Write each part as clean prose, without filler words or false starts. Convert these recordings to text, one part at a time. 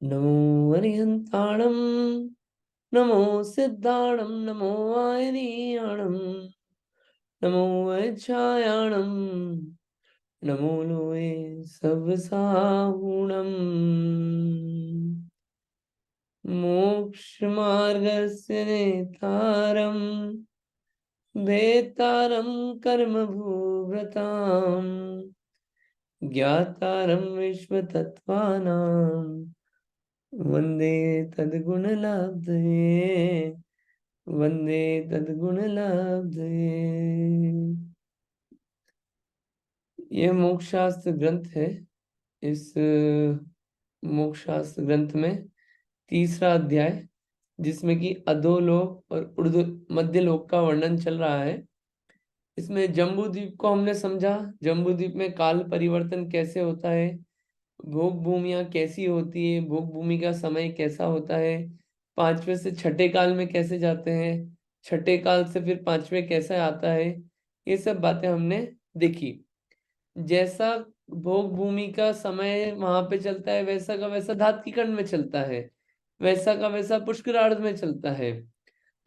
नमो अरिहंताणं नमो सिद्धाणं नमो आयनीयाणं नमो वैच्छायाणं नमो लोये सवसाहुणम् मोक्षमार्गस्य नेतारं भेतारं कर्मभूभृताम् ज्ञातारं विश्वतत्त्वानां वन्दे तद्गुणलाब्धये वन्दे तद्गुणलाब्धये। ये मोक्ष शास्त्र ग्रंथ है। इस मोक्ष शास्त्र ग्रंथ में तीसरा अध्याय, जिसमें कि अधोलोक और ऊर्ध्व मध्य लोक का वर्णन चल रहा है। इसमें जम्बू द्वीप को हमने समझा। जम्बू द्वीप में काल परिवर्तन कैसे होता है, भोग भूमियां कैसी होती है, भोग भूमि का समय कैसा होता है, पांचवे से छठे काल में कैसे जाते हैं, छठे काल से फिर पांचवे कैसा आता है, ये सब बातें हमने देखी। जैसा भोग भूमि का समय वहां पे चलता है, वैसा का वैसा धातकी खंड में चलता है, वैसा का वैसा पुष्करार्ध में चलता है।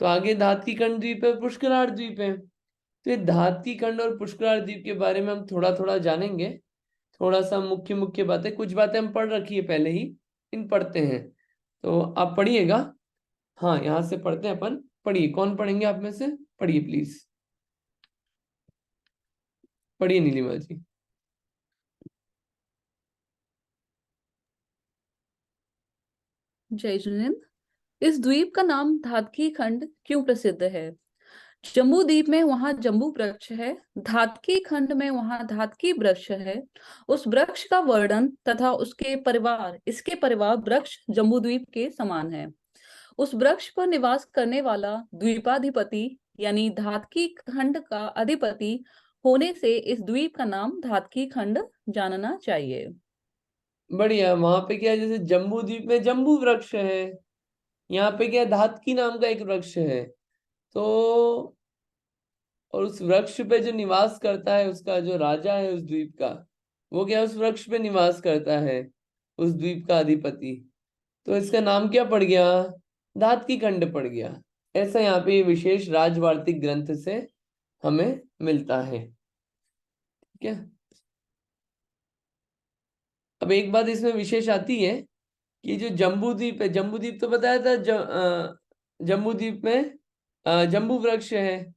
तो आगे धातकी खंड द्वीप है, पुष्करार्ध द्वीप है। तो ये धातकी खंड और पुष्करार्ध द्वीप के बारे में हम थोड़ा थोड़ा जानेंगे। थोड़ा सा मुख्य मुख्य बातें, कुछ बातें हम पढ़ रखी है पहले ही, इन पढ़ते हैं। तो आप पढ़िएगा। हाँ, यहाँ से पढ़ते हैं अपन। पढ़िए, कौन पढ़ेंगे आप में से? पढ़िए प्लीज, पढ़िए नीलिमा जी। जय जिनेन्द्र। इस द्वीप का नाम धातकी खंड क्यों प्रसिद्ध है? जम्बू द्वीप में वहां जम्बू वृक्ष है, धातकी खंड में वहां धातकी वृक्ष है। उस वृक्ष का वर्णन तथा उसके परिवार, इसके परिवार वृक्ष जम्बू द्वीप के समान है। उस वृक्ष पर निवास करने वाला द्वीपाधिपति यानी धातकी खंड का अधिपति होने से इस द्वीप का नाम धातकी खंड जानना चाहिए। बढ़िया। वहां पे क्या है, जैसे जम्बू द्वीप में जम्बू वृक्ष है, यहाँ पे क्या है, धातकी नाम का एक वृक्ष है। तो और उस वृक्ष पे जो निवास करता है, उसका जो राजा है उस द्वीप का, वो क्या उस वृक्ष पे निवास करता है, उस द्वीप का अधिपति। तो इसका नाम क्या पड़ गया? धातकी खंड पड़ गया। ऐसा यहाँ पे ये विशेष राजवार्तिक ग्रंथ से हमें मिलता है। ठीक है। अब एक बात इसमें विशेष आती है कि जो जम्बू द्वीप है, जम्बू द्वीप तो बताया था, जम्बू द्वीप में जम्बू वृक्ष है।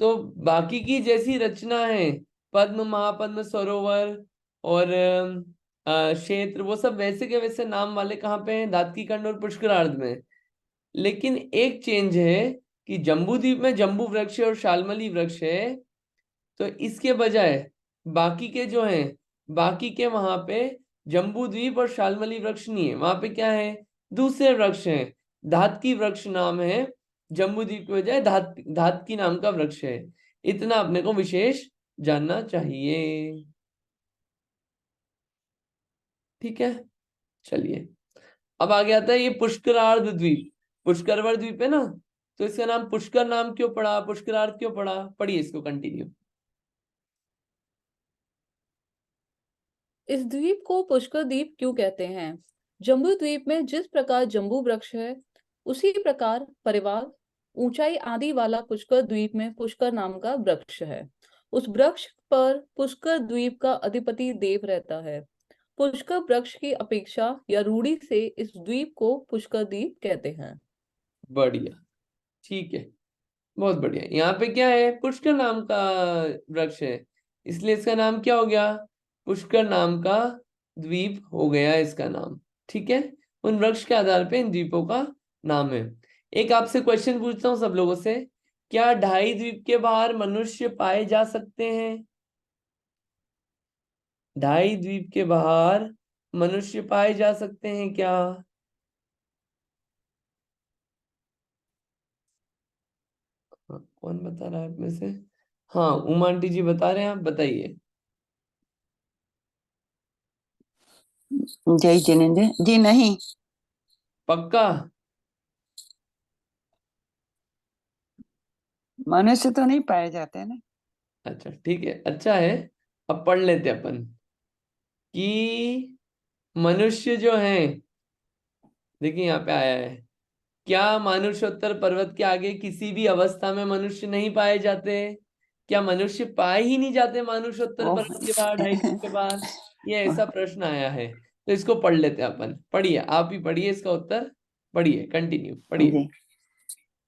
तो बाकी की जैसी रचना है, पद्म, महापद्म, सरोवर और क्षेत्र, वो सब वैसे के वैसे नाम वाले कहाँ पे हैं? धातकी खंड और पुष्करार्ध में। लेकिन एक चेंज है कि जम्बू द्वीप में जम्बू वृक्ष और शालमली वृक्ष है, तो इसके बजाय बाकी के जो हैं, बाकी के वहां पे जम्बू द्वीप और शालमली वृक्ष नहीं है, वहां पे क्या है? दूसरे वृक्ष हैं। धातकी वृक्ष नाम है। जम्बू द्वीप के बजाय धातकी नाम का वृक्ष है। इतना अपने को विशेष जानना चाहिए। ठीक है, चलिए। अब आगे आता है ये पुष्करार्ध द्वीप। पुष्करवर द्वीप है ना, तो इसका नाम पुष्कर नाम क्यों पड़ा, पुष्करार्ध क्यों पड़ा? पढ़िए इसको कंटिन्यू। इस द्वीप को पुष्कर द्वीप क्यों कहते हैं? जम्बू द्वीप में जिस प्रकार जम्बू वृक्ष है, उसी प्रकार परिवार, ऊंचाई आदि वाला पुष्कर द्वीप में पुष्कर नाम का वृक्ष है। उस वृक्ष पर पुष्कर द्वीप का अधिपति देव रहता है। पुष्कर वृक्ष की अपेक्षा या रूढ़ी से इस द्वीप को पुष्कर द्वीप कहते हैं। बढ़िया, ठीक है, बहुत बढ़िया। यहाँ पे क्या है? पुष्कर नाम का वृक्ष है, इसलिए इसका नाम क्या हो गया? पुष्कर नाम का द्वीप हो गया इसका नाम। ठीक है, उन वृक्ष के आधार पे इन द्वीपों का नाम है। एक आपसे क्वेश्चन पूछता हूँ सब लोगों से, क्या ढाई द्वीप के बाहर मनुष्य पाए जा सकते हैं? ढाई द्वीप के बाहर मनुष्य पाए जा सकते हैं क्या? हाँ, कौन बता रहा है आप में से? हाँ, उमा आंटी जी बता रहे हैं, आप बताइए। जय जिनेन्द्र जी, नहीं। पक्का? मनुष्य तो नहीं पाए जाते ना। अच्छा ठीक है, अच्छा है। अब पढ़ लेते हैं अपन कि मनुष्य जो हैं देखिए यहाँ पे आया है, क्या मानुषोत्तर पर्वत के आगे किसी भी अवस्था में मनुष्य नहीं पाए जाते? क्या मनुष्य पाए ही नहीं जाते मानुषोत्तर ओह पर्वत के बाहर, 250 के बाहर? ये ऐसा प्रश्न आया है, तो इसको पढ़ लेते हैं अपन। पढ़िए, आप ही पढ़िए इसका उत्तर, पढ़िए, कंटिन्यू पढ़िए। जी।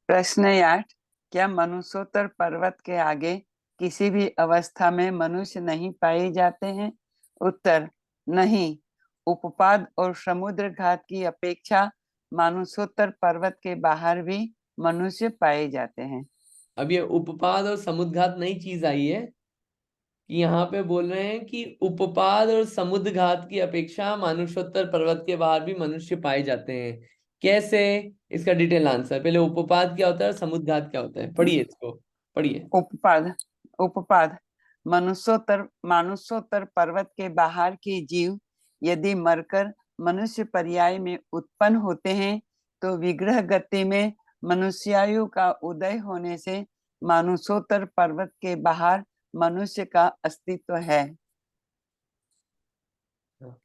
प्रश्न 8, क्या मनुष्योत्तर पर्वत के आगे किसी भी अवस्था में मनुष्य नहीं पाए जाते हैं? उत्तर, नहीं। उपपाद और समुद्र घाट की अपेक्षा मानुषोत्तर पर्वत के बाहर भी मनुष्य पाए जाते हैं। अब ये उपपाद और समुद्घात नई चीज आई है कि यहाँ पे बोल रहे हैं कि उपपाद और समुद्घात की अपेक्षा मानुषोत्तर पर्वत के बाहर भी मनुष्य पाए जाते हैं। कैसे? इसका डिटेल आंसर, पहले उपपाद क्या होता है और समुद्घात क्या होता है, पढ़िए इसको, पढ़िए। उपपाद उपपाद मानुषोत्तर पर्वत के बाहर के जीव यदि मरकर मनुष्य पर्याय में उत्पन्न होते हैं तो विग्रह गति में मनुष्यायु का उदय होने से मानुषोत्तर पर्वत के बाहर मनुष्य का अस्तित्व है।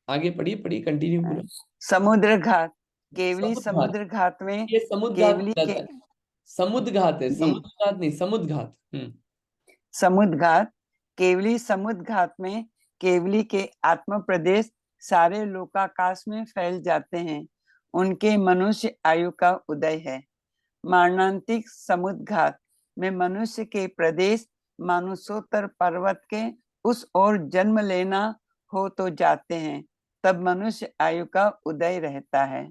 आगे पढ़िए, पढ़िए, कंटिन्यू पूरा। समुद्र घाट, केवली समुद्घात, समुद्र घाट में ये समुद्घात केवली गलत के है, समुद्घात है, जी समुद्घात नहीं, समुद्घात। समुद्र घाट, केवली समुद्र घाट में केवली के आत्म प्रदेश सारे लोकाकाश में फैल जाते हैं, उनके मनुष्य आयु का उदय है। मारणांतिक समुद्र घाट में मनुष्य के प्रदेश मानुषोत्तर पर्वत के उस ओर जन्म लेना हो तो जाते हैं, तब मनुष्य आयु का उदय रहता है।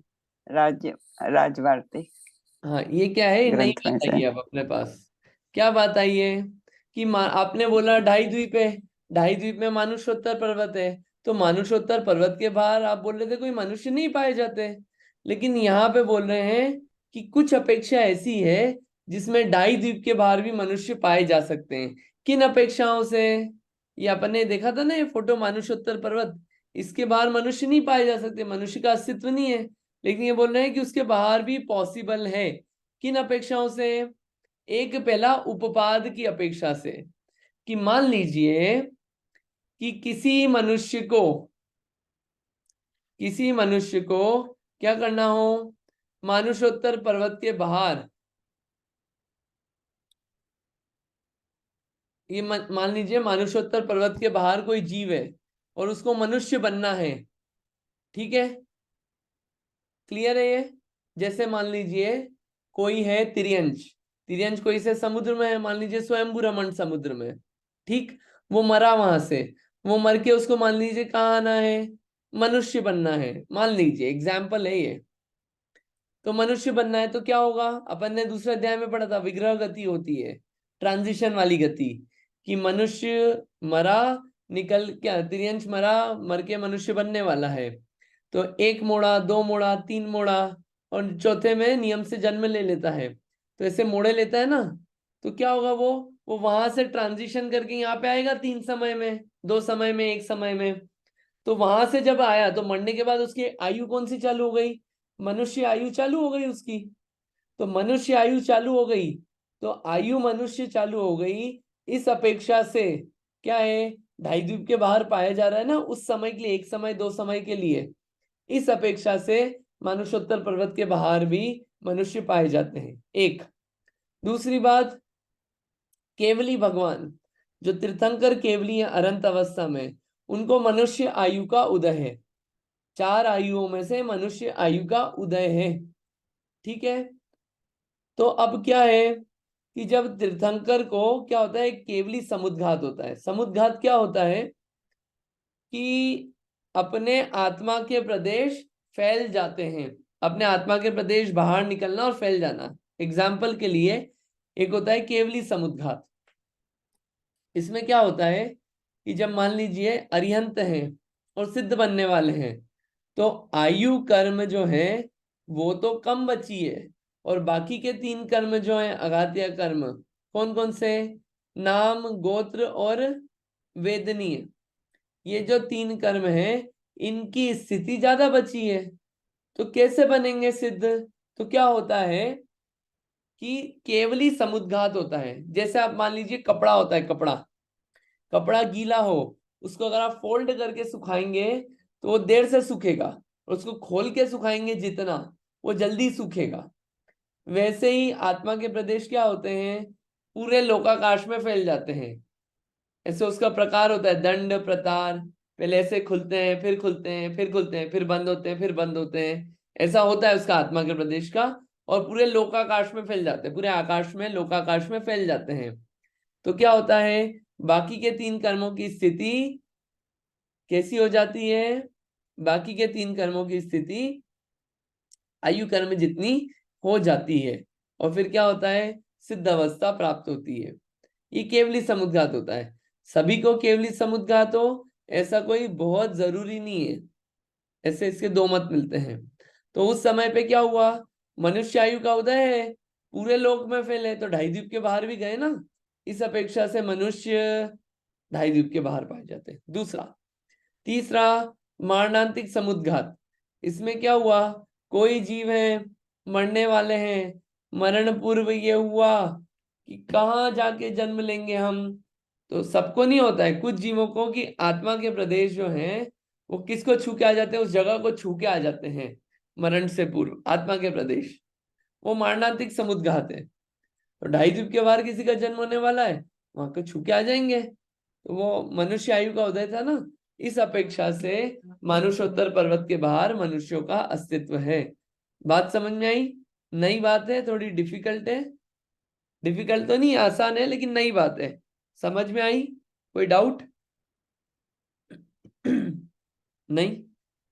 राजवार्तिक हाँ, ये क्या है, नई ग्रंथ में बात से। आई है अब अपने पास। क्या बात आई है कि आपने बोला ढाई द्वीप है, ढाई द्वीप में मानुषोत्तर पर्वत है, तो मानुषोत्तर पर्वत के बाहर आप बोल रहे थे कोई मनुष्य नहीं पाए जाते, लेकिन यहाँ पे बोल रहे हैं कि कुछ अपेक्षा ऐसी है जिसमें ढाई द्वीप के बाहर भी मनुष्य पाए जा सकते हैं। किन अपेक्षाओं से? ये अपन ने देखा था ना, ये फोटो मानुषोत्तर पर्वत, इसके बाहर मनुष्य नहीं पाए जा सकते, मनुष्य का अस्तित्व नहीं है, लेकिन ये बोल रहे हैं कि उसके बाहर भी पॉसिबल है। किन अपेक्षाओं से? एक, पहला उपपाद की अपेक्षा से, कि मान लीजिए कि किसी मनुष्य को क्या करना हो, मानुषोत्तर पर्वत के बाहर, ये मान लीजिए मानुषोत्तर पर्वत के बाहर कोई जीव है और उसको मनुष्य बनना है, ठीक है, क्लियर है ये? जैसे मान लीजिए कोई है तिर्यंश, तिर्यंश कोई से समुद्र में है, मान लीजिए स्वयंभू रमण समुद्र में, ठीक, वो मरा वहां से, वो मर के उसको मान लीजिए कहाँ आना है, मनुष्य बनना है, मान लीजिए एग्जाम्पल है ये। तो मनुष्य बनना है तो क्या होगा, अपन ने दूसरे अध्याय में पढ़ा था, विग्रह गति होती है, ट्रांजिशन वाली गति, कि मनुष्य मरा, निकल क्या तिर्यंश मरा, मर के मनुष्य बनने वाला है, तो एक मोड़ा, दो मोड़ा, तीन मोड़ा, और चौथे में नियम से जन्म ले लेता है, तो ऐसे मोड़े लेता है ना, तो क्या होगा, वो वहां से ट्रांजिशन करके यहाँ पे आएगा, तीन समय में, दो समय में, एक समय में। तो वहां से जब आया तो मरने के बाद उसकी आयु कौन सी चालू हो गई, मनुष्य आयु चालू हो गई उसकी। तो मनुष्य आयु चालू हो गई, तो आयु मनुष्य चालू हो गई, इस अपेक्षा से क्या है, ढाई द्वीप के बाहर पाया जा रहा है ना उस समय के लिए, एक समय दो समय के लिए, इस अपेक्षा से मानुषोत्तर पर्वत के बाहर भी मनुष्य पाए जाते हैं। एक, दूसरी बात, केवली भगवान, जो तीर्थंकर केवली है अनंत अवस्था में, उनको मनुष्य आयु का उदय है, चार आयुओं में से मनुष्य आयु का उदय है, ठीक है। तो अब क्या है कि जब तीर्थंकर को क्या होता है, केवली समुद्घात होता है। समुद्घात क्या होता है कि अपने आत्मा के प्रदेश फैल जाते हैं, अपने आत्मा के प्रदेश बाहर निकलना और फैल जाना। एग्जाम्पल के लिए एक होता है केवली समुद्घात, इसमें क्या होता है कि जब मान लीजिए अरिहंत हैं और सिद्ध बनने वाले हैं, तो आयु कर्म जो है वो तो कम बची है, और बाकी के तीन कर्म जो है अघात्य कर्म, कौन कौन से, नाम, गोत्र और वेदनीय, ये जो तीन कर्म हैं इनकी स्थिति ज्यादा बची है, तो कैसे बनेंगे सिद्ध? तो क्या होता है कि केवली समुद्घात होता है। जैसे आप मान लीजिए कपड़ा होता है, कपड़ा, कपड़ा गीला हो, उसको अगर आप फोल्ड करके सुखाएंगे तो वो देर से सूखेगा, और उसको खोल के सुखाएंगे जितना, वो जल्दी सूखेगा। वैसे ही आत्मा के प्रदेश क्या होते हैं, पूरे लोकाकाश में फैल जाते हैं। ऐसे उसका प्रकार होता है दंड प्रतार, पहले ऐसे खुलते हैं, फिर खुलते हैं, फिर खुलते हैं, फिर बंद होते हैं, फिर बंद होते हैं। ऐसा होता है उसका आत्मा के प्रदेश का, और पूरे लोकाकाश में फैल जाते हैं, पूरे आकाश में लोकाकाश में फैल जाते हैं। तो क्या होता है, बाकी के 3 कर्मों की स्थिति कैसी हो जाती है, बाकी के 3 कर्मों की स्थिति आयु कर्म जितनी हो जाती है, और फिर क्या होता है, सिद्ध अवस्था प्राप्त होती है। ये केवली समुद्घात होता है। सभी को केवली समुद्घात हो ऐसा कोई बहुत जरूरी नहीं है, ऐसे इसके 2 मत मिलते हैं। तो उस समय पे क्या हुआ, मनुष्य आयु का उदय है, पूरे लोक में फैले, तो ढाई द्वीप के बाहर भी गए ना, इस अपेक्षा से मनुष्य ढाई द्वीप के बाहर पाए जाते हैं। दूसरा, तीसरा, मारणांतिक समुद्घात। इसमें क्या हुआ, कोई जीव है, मरने वाले हैं, मरण पूर्व ये हुआ कि कहाँ जाके जन्म लेंगे हम। तो सबको नहीं होता है, कुछ जीवों को कि आत्मा के प्रदेश जो हैं वो किसको छू के आ जाते हैं, उस जगह को छू के आ जाते हैं मरण से पूर्व, आत्मा के प्रदेश, वो मारणांतिक समुद्घात है। तो ढाई द्वीप के बाहर किसी का जन्म होने वाला है, वहां को छू के आ जाएंगे। तो वो मनुष्य आयु का उदय था ना, इस अपेक्षा से मानुषोत्तर पर्वत के बाहर मनुष्यों का अस्तित्व है। बात समझ में आई? नई बात है, थोड़ी डिफिकल्ट है, डिफिकल्ट तो नहीं, आसान है, लेकिन नई बात है। समझ में आई? कोई डाउट? नहीं?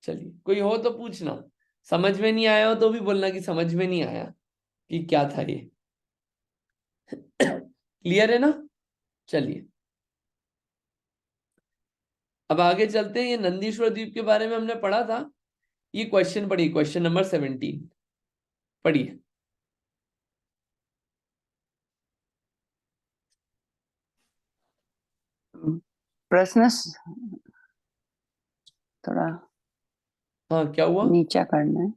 चलिए, कोई हो तो पूछना, समझ में नहीं आया हो तो भी बोलना कि समझ में नहीं आया कि क्या था ये। क्लियर है ना? चलिए, अब आगे चलते हैं। ये नंदीश्वर द्वीप के बारे में हमने पढ़ा था, ये क्वेश्चन पढ़िए, क्वेश्चन नंबर 17 पढ़िए। प्रश्न थोड़ा हाँ, क्या हुआ? नीचा करना है।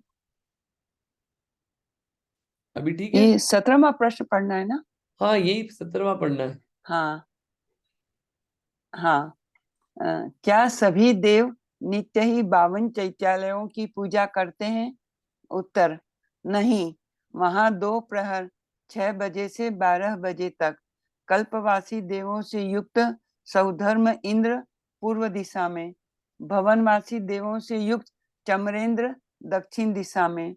अभी ठीक है? ये 17वां प्रश्न पढ़ना है ना? हाँ, यही 17वां पढ़ना है। हाँ हाँ। क्या सभी देव नित्य ही 52 चैत्यालयों की पूजा करते हैं? उत्तर, नहीं। वहां 2 प्रहर 6 बजे से 12 बजे तक कल्पवासी देवों से युक्त सौधर्म इंद्र पूर्व दिशा में, भवनवासी देवों से युक्त चमरेंद्र दक्षिण दिशा में,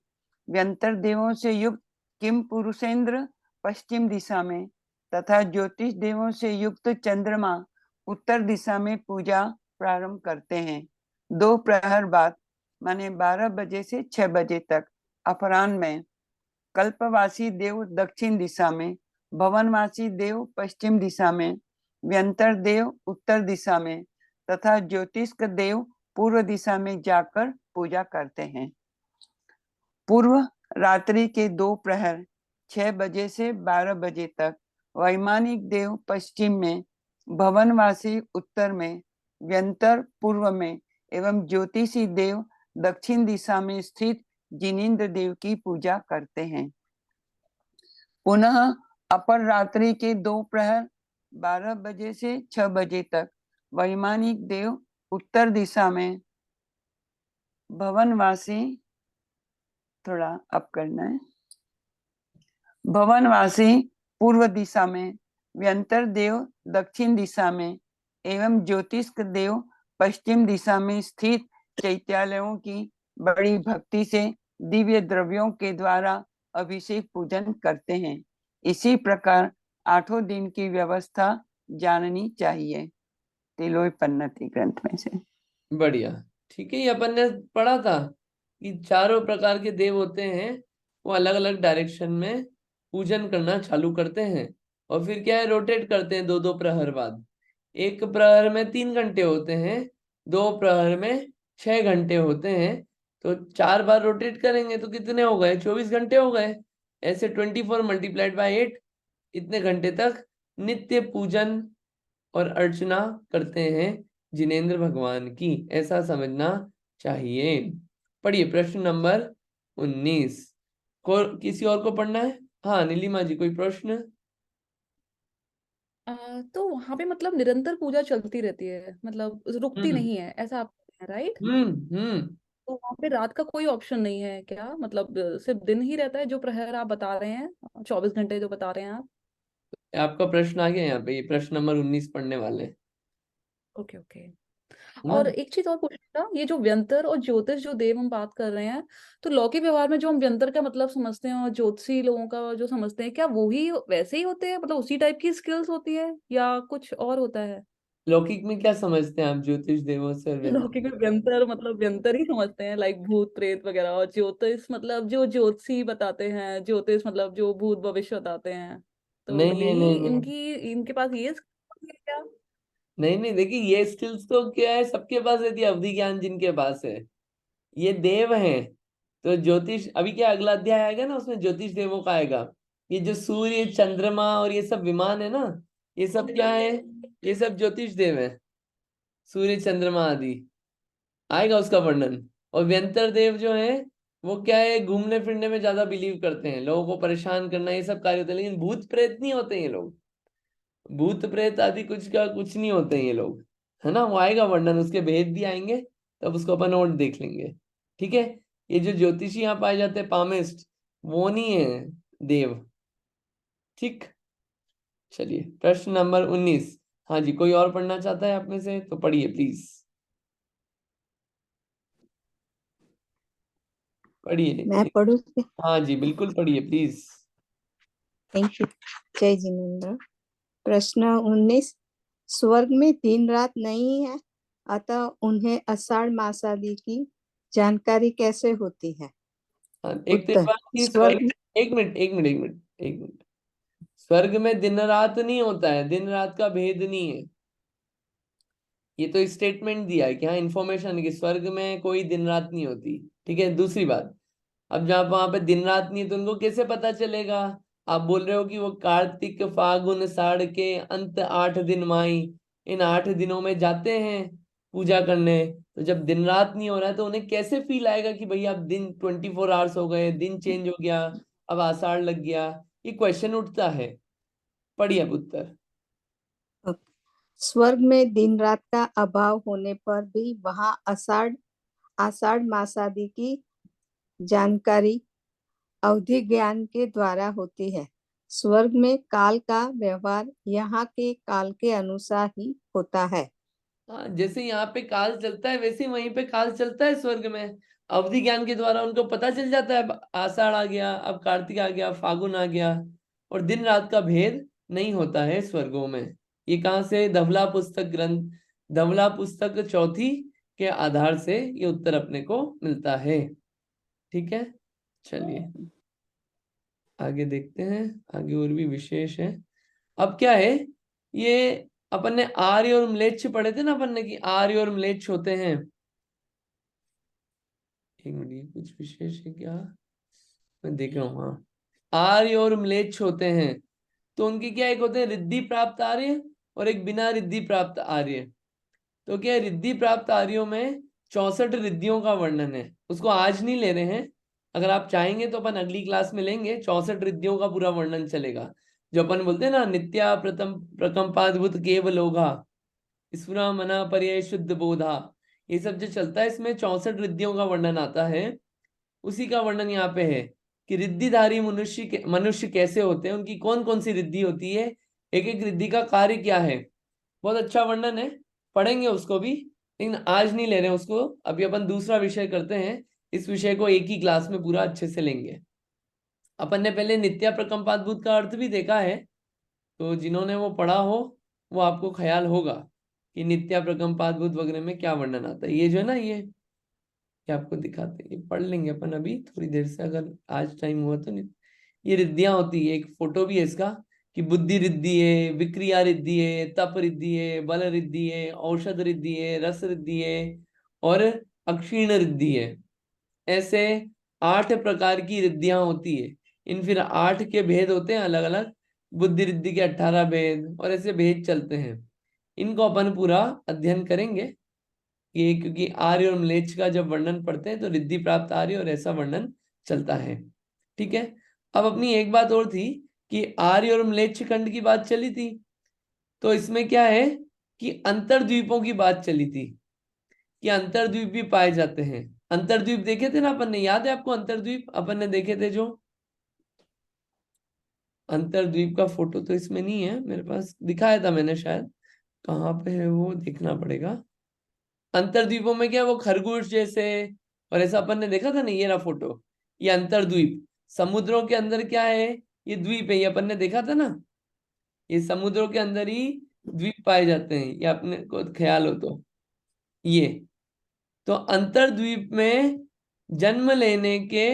व्यंतर देवों से युक्त किम पुरुषेंद्र पश्चिम दिशा में, तथा ज्योतिष देवों से युक्त चंद्रमा उत्तर दिशा में पूजा प्रारंभ करते हैं। 2 प्रहर बाद माने 12 बजे से 6 बजे तक अपराह्न में कल्पवासी देव दक्षिण दिशा में, भवनवासी देव पश्चिम दिशा में, व्यंतर देव उत्तर दिशा में तथा ज्योतिष्क देव पूर्व दिशा में जाकर पूजा करते हैं। पूर्व रात्रि के 2 प्रहर 6 बजे से 12 बजे तक वैमानिक देव पश्चिम में, भवनवासी उत्तर में, व्यंतर पूर्व में एवं ज्योतिषी देव दक्षिण दिशा में स्थित जिनेन्द्र देव की पूजा करते हैं। पुनः अपर रात्रि के 2 प्रहर 12 बजे से 6 बजे तक वैमानिक देव उत्तर दिशा में, भवनवासी थोड़ा अप करना है, भवनवासी पूर्व दिशा में, व्यंतर देव दक्षिण दिशा में एवं ज्योतिष्क देव पश्चिम दिशा में स्थित चैत्यालयों की बड़ी भक्ति से दिव्य द्रव्यों के द्वारा अभिषेक पूजन करते हैं। इसी प्रकार 8 दिन की व्यवस्था जाननी चाहिए। तिलोई पन्नति ग्रंथ में से। बढ़िया, ठीक है। ये अपन ने पढ़ा था कि चारों प्रकार के देव होते हैं, वो अलग अलग डायरेक्शन में पूजन करना चालू करते हैं, और फिर क्या है, रोटेट करते हैं 2-2 प्रहर बाद। एक प्रहर में 3 घंटे होते हैं, 2 प्रहर में 6 घंटे होते हैं। तो 4 बार रोटेट करेंगे तो कितने हो गए, 24 घंटे हो गए। ऐसे 24 मल्टीप्लाइड बाय 8, इतने घंटे तक नित्य पूजन और अर्चना करते हैं जिनेंद्र भगवान की, ऐसा समझना चाहिए। पढ़िए प्रश्न नंबर 19 को, किसी और को पढ़ना है? हाँ, नीलिमा जी, कोई प्रश्न? तो वहां पे मतलब निरंतर पूजा चलती रहती है, मतलब रुकती हम्म नहीं है, ऐसा आप, राइट? हम्म। तो वहां पे रात का कोई ऑप्शन नहीं है क्या? मतलब सिर्फ दिन ही रहता है जो प्रहर आप बता रहे हैं, 24 घंटे जो बता रहे हैं आप? आपका प्रश्न आ गया यहाँ पे, ये प्रश्न नंबर 19 पढ़ने वाले हैं, ओके ओके। है ना। और एक चीज और पूछना था, ये जो व्यंतर और ज्योतिष जो देव हम बात कर रहे हैं, तो लौकिक व्यवहार में जो हम व्यंतर का मतलब समझते हैं और ज्योतिषी लोगों का जो समझते हैं, क्या वो ही वैसे ही होते हैं? मतलब उसी टाइप की स्किल्स होती है या कुछ और होता है? लौकिक में क्या समझते हैं आप ज्योतिष देवों से और व्यंतर? लौकिक में व्यंतर मतलब व्यंतर ही समझते हैं, लाइक भूत प्रेत वगैरह, और ज्योतिष मतलब जो ज्योतिषी बताते हैं, ज्योतिष मतलब जो भूत भविष्य बताते हैं, तो नहीं नहीं यही नहीं नहीं इनकी इनके पास ये skills है क्या? नहीं नहीं, देखिए ये स्किल्स तो क्या है, सबके पास रहती है, अवधि ज्ञान जिनके पास है, ये देव हैं। तो ज्योतिष अभी क्या अगला अध्याय आएगा ना, उसमें ज्योतिष देवों का आएगा। ये जो सूर्य चंद्रमा और ये सब विमान है ना, ये सब क्या है, ये सब ज्योतिष देव है, सूर्य चंद्रमा आदि, आएगा उसका वर्णन। और व्यंतर देव जो है वो क्या है, घूमने फिरने में ज्यादा बिलीव करते हैं, लोगों को परेशान करना, ये सब कार्य होते हैं, लेकिन भूत प्रेत नहीं होते ये लोग, भूत प्रेत आदि कुछ का कुछ नहीं होते हैं ये लोग, है ना। वो आएगा वर्णन, उसके भेद भी आएंगे, तब उसको अपन और देख लेंगे। ठीक है। ये जो ज्योतिषी यहाँ पाए जाते हैं पामिस्ट, वो नहीं है देव। ठीक। चलिए प्रश्न नंबर 19। हाँ जी, कोई और पढ़ना चाहता है आप में से तो पढ़िए प्लीज, मैं पढ़िए। पढ़ूं? हाँ जी बिल्कुल पढ़िए प्लीज। Thank you. जय जिनेन्द्र। प्रश्न 19। स्वर्ग में दिन रात नहीं है, अतः उन्हें आषाढ़ मास आदि की जानकारी कैसे होती है? हाँ, एक तो ये उत्तर। बात कि स्वर्ग, स्वर्ग एक मिनट एक मिनट एक मिनट एक मिनट, स्वर्ग में दिन रात नहीं होता है, दिन रात का भेद नहीं है। ये तो स्टेटमेंट दिया है कि हाँ इन्फॉर्मेशन कि स्वर्ग में कोई दिन रात नहीं होती। ठीक है। दूसरी बात, अब जहाँ वहां पे दिन रात नहीं है तो उनको कैसे पता चलेगा? आप बोल रहे हो कि वो कार्तिक फागुन साड़ के अंत 8 दिन माई, इन 8 दिनों में जाते हैं पूजा करने, तो जब दिन रात नहीं हो रहा है तो उन्हें कैसे फील आएगा कि भैया अब दिन 24 आवर्स हो गए, दिन चेंज हो गया, अब आषाढ़ लग गया? ये क्वेश्चन उठता है। पढ़िए अब उत्तर। स्वर्ग में दिन रात का अभाव होने पर भी वहां आषाढ़ आषाढ़ मास आदि की जानकारी अवधि ज्ञान के द्वारा होती है। स्वर्ग में काल का व्यवहार यहाँ के काल के अनुसार ही होता है। हाँ, जैसे यहाँ पे काल चलता है वैसे ही वहीं पे काल चलता है स्वर्ग में, अवधि ज्ञान के द्वारा उनको पता चल जाता है, अब आषाढ़ आ गया, अब कार्तिक आ गया, फागुन आ गया, और दिन रात का भेद नहीं होता है स्वर्गों में। ये कहाँ से, धवला पुस्तक ग्रंथ, धवला पुस्तक चौथी के आधार से ये उत्तर अपने को मिलता है। ठीक है। चलिए आगे देखते हैं, आगे और भी विशेष है। अब क्या है, ये अपन ने आर्य और म्लेच्छ पढ़े थे ना अपन ने, कि आर्य और म्लेच्छ होते हैं। एक मिनट, ये कुछ विशेष है क्या, मैं देख रहा हूँ। हाँ, आर्य और म्लेच्छ होते हैं, तो उनकी क्या, एक होते हैं रिद्धि प्राप्त आर्य और एक बिना रिद्धि प्राप्त आर्य। तो क्या है, रिद्धि प्राप्त आर्यों में 64 रिद्धियों का वर्णन है, उसको आज नहीं ले रहे हैं, अगर आप चाहेंगे तो अपन अगली क्लास में लेंगे, 64 रिद्धियों का पूरा वर्णन चलेगा। जो अपन बोलते हैं ना, नित्या प्रथम प्रकंपाद्भुत केवलोघा, स्फुरा मना पर्याय शुद्ध बोधा, ये सब जो चलता है इसमें 64 रिद्धियों का वर्णन आता है। उसी का वर्णन यहाँ पे है कि रिद्धिधारी मनुष्य कैसे होते हैं, उनकी कौन कौन सी रिद्धि होती है, एक एक रिद्धि का कार्य क्या है। बहुत अच्छा वर्णन है, पढ़ेंगे उसको भी, लेकिन आज नहीं ले रहे हैं उसको, अभी अपन दूसरा विषय करते हैं, इस विषय को एक ही क्लास में पूरा अच्छे से लेंगे। अपन ने पहले नित्या प्रकंपाद्भुत का अर्थ भी देखा है, तो जिन्होंने वो पढ़ा हो वो आपको ख्याल होगा कि नित्या प्रकंपाद्भुत वगैरह में क्या वर्णन आता है। ये जो है ना, ये आपको दिखाते हैं, ये पढ़ लेंगे अपन अभी थोड़ी देर से, अगर आज टाइम हुआ तो। नहीं, ये रिद्धियां होती है, एक फोटो भी है इसका, कि बुद्धि रिद्धि है, विक्रिया रिद्धि है, तप रिद्धि है, बल रिद्धि है, औषध रिद्धि है, रस रिद्धि है, और अक्षीण रिद्धि है। ऐसे 8 प्रकार की रिद्धियां होती है। इन फिर 8 के भेद होते हैं अलग अलग, बुद्धि रिद्धि के 18 भेद, और ऐसे भेद चलते हैं। इनको अपन पूरा अध्ययन करेंगे, ये क्योंकि आर्य और म्लेच्छ का जब वर्णन पढ़ते हैं तो रिद्धि प्राप्त आर्य और ऐसा वर्णन चलता है। ठीक है। अब अपनी एक बात और थी कि आर्य और म्लेच्छ खंड की बात चली थी, तो इसमें क्या है कि अंतरद्वीपों की बात चली थी, कि अंतरद्वीप भी पाए जाते हैं। अंतर्द्वीप देखे थे ना अपन ने, याद है आपको अंतर्द्वीप अपन ने देखे थे जो? अंतर्द्वीप का फोटो तो इसमें नहीं है मेरे पास, दिखाया था मैंने शायद, कहाँ पे है वो देखना पड़ेगा। अंतर्द्वीपों में क्या है, वो खरगोश जैसे और ऐसा अपन ने देखा था ना, ये रहा फोटो, ये अंतर्द्वीप। समुद्रों के अंदर क्या है, ये द्वीप है, ये अपन ने देखा था ना, ये समुद्रों के अंदर ही द्वीप पाए जाते हैं, ये अपने को ख्याल हो तो। ये तो अंतर्द्वीप में जन्म लेने के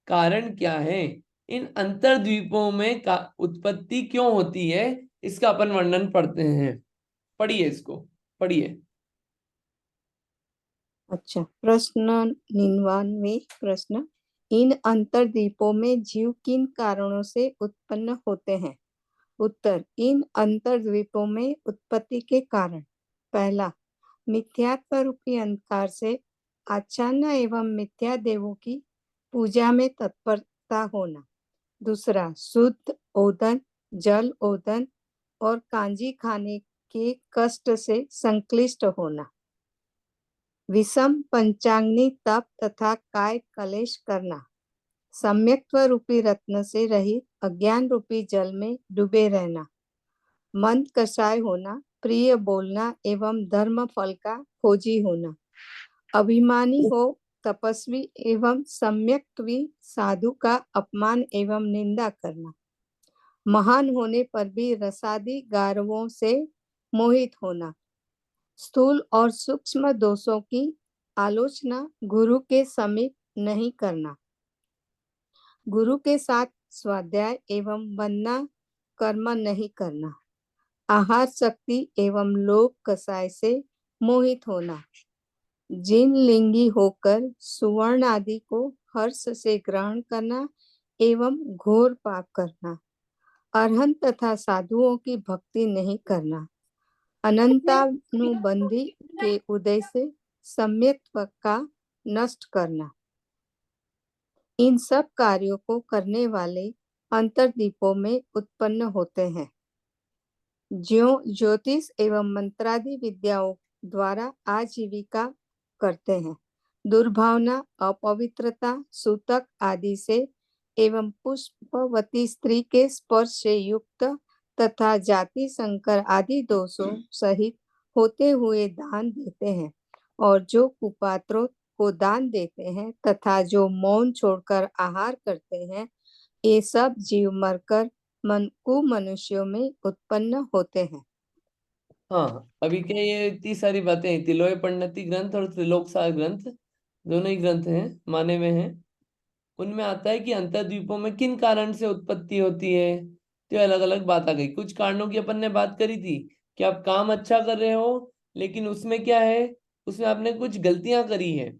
कारण क्या है, इन अंतर्द्वीपों में का उत्पत्ति क्यों होती है, इसका अपन वर्णन पढ़ते हैं। पढ़िए इसको, पढ़िए। अच्छा, प्रश्न 99 प्रश्न, इन अंतर्द्वीपों में जीव किन कारणों से उत्पन्न होते हैं? उत्तर, इन अंतर्द्वीपों में उत्पत्ति के कारण, पहला, मिथ्यात्व रूपी अंधकार से आच्छन्न एवं मिथ्या देवों की पूजा में तत्परता होना। दूसरा, शुद्ध ओदन, जल ओदन और कांजी खाने के कष्ट से संक्लिष्ट होना। विषम पंचाग्नि तप तथा काय कलेश करना। सम्यक्त्व रूपी रत्न से रहित अज्ञान रूपी जल में डूबे रहना। मंद कषाय होना, प्रिय बोलना एवं धर्म फल का खोजी होना। अभिमानी हो, तपस्वी एवं सम्यक्त्वी साधु का अपमान एवं निंदा करना। महान होने पर भी रसादी गारवों से मोहित होना। स्थूल और सूक्ष्म दोषों की आलोचना गुरु के समीप नहीं करना। गुरु के साथ स्वाध्याय एवं वंदना कर्म नहीं करना। आहार शक्ति एवं लोक कसाय से मोहित होना। जिन लिंगी होकर सुवर्ण आदि को हर्ष से ग्रहण करना एवं घोर पाप करना। अरहंत तथा साधुओं की भक्ति नहीं करना। अनंतानुबंधी के उदय से सम्यक्त्व का नष्ट करना। इन सब कार्यों को करने वाले अंतर्द्वीपों में उत्पन्न होते हैं। ज्यों ज्योतिष एवं मंत्रादि विद्याओं द्वारा आजीविका करते हैं। दुर्भावना, अपवित्रता, सूतक आदि से एवं पुष्पवती स्त्री के स्पर्श से युक्त तथा जाति संकर आदि दोषों सहित होते हुए दान देते हैं। और जो कुपात्रों को दान देते हैं तथा जो मौन छोड़कर आहार करते हैं, ये सब जीव मरकर मनुष्यों में उत्पन्न होते हैं। हाँ, अभी क्या ये इतनी सारी बातें, तिलोय पंडिती ग्रंथ और त्रिलोकसार ग्रंथ दोनों ही ग्रंथ हैं, माने में हैं। उनमें आता है कि अंतर्द्वीपों में किन कारण से उत्पत्ति होती है, तो अलग अलग बात आ गई। कुछ कारणों की अपन ने बात करी थी कि आप काम अच्छा कर रहे हो, लेकिन उसमें क्या है, उसमें आपने कुछ गलतियां करी है,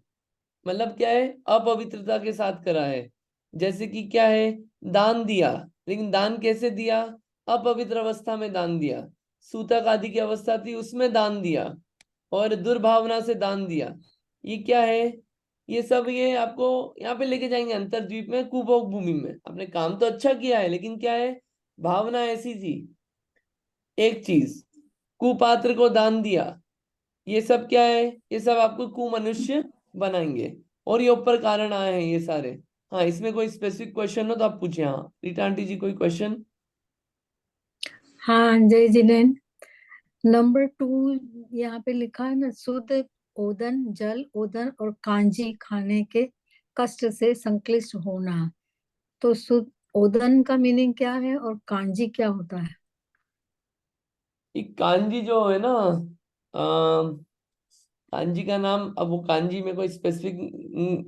मतलब क्या है, अपवित्रता के साथ करा है। जैसे कि क्या है, दान दिया, लेकिन दान कैसे दिया, अपवित्र अवस्था में दान दिया। सूतक आदि की अवस्था थी उसमें दान दिया, और दुर्भावना से दान दिया। ये क्या है, ये सब ये आपको यहाँ पे लेके जाएंगे अंतर्द्वीप में, कुभोग भूमि में। आपने काम तो अच्छा किया है, लेकिन क्या है, भावना ऐसी थी। एक चीज, कुपात्र को दान दिया, ये सब क्या है, ये सब आपको कुमनुष्य बनाएंगे। और ये ऊपर कारण आए हैं ये सारे। हाँ, इसमें कोई स्पेसिफिक क्वेश्चन हो तो आप पूछे। हाँ रीटा आंटी जी, कोई क्वेश्चन? हाँ, जय जिनेन। नंबर 2 यहाँ पे लिखा है ना, शुद्ध ओदन, जल ओदन और कांजी खाने के कष्ट से संक्लिष्ट होना। तो शुद्ध ओदन का मीनिंग क्या है और कांजी क्या होता है? ये कांजी जो है ना, कांजी का नाम, अब वो कांजी में कोई स्पेसिफिक,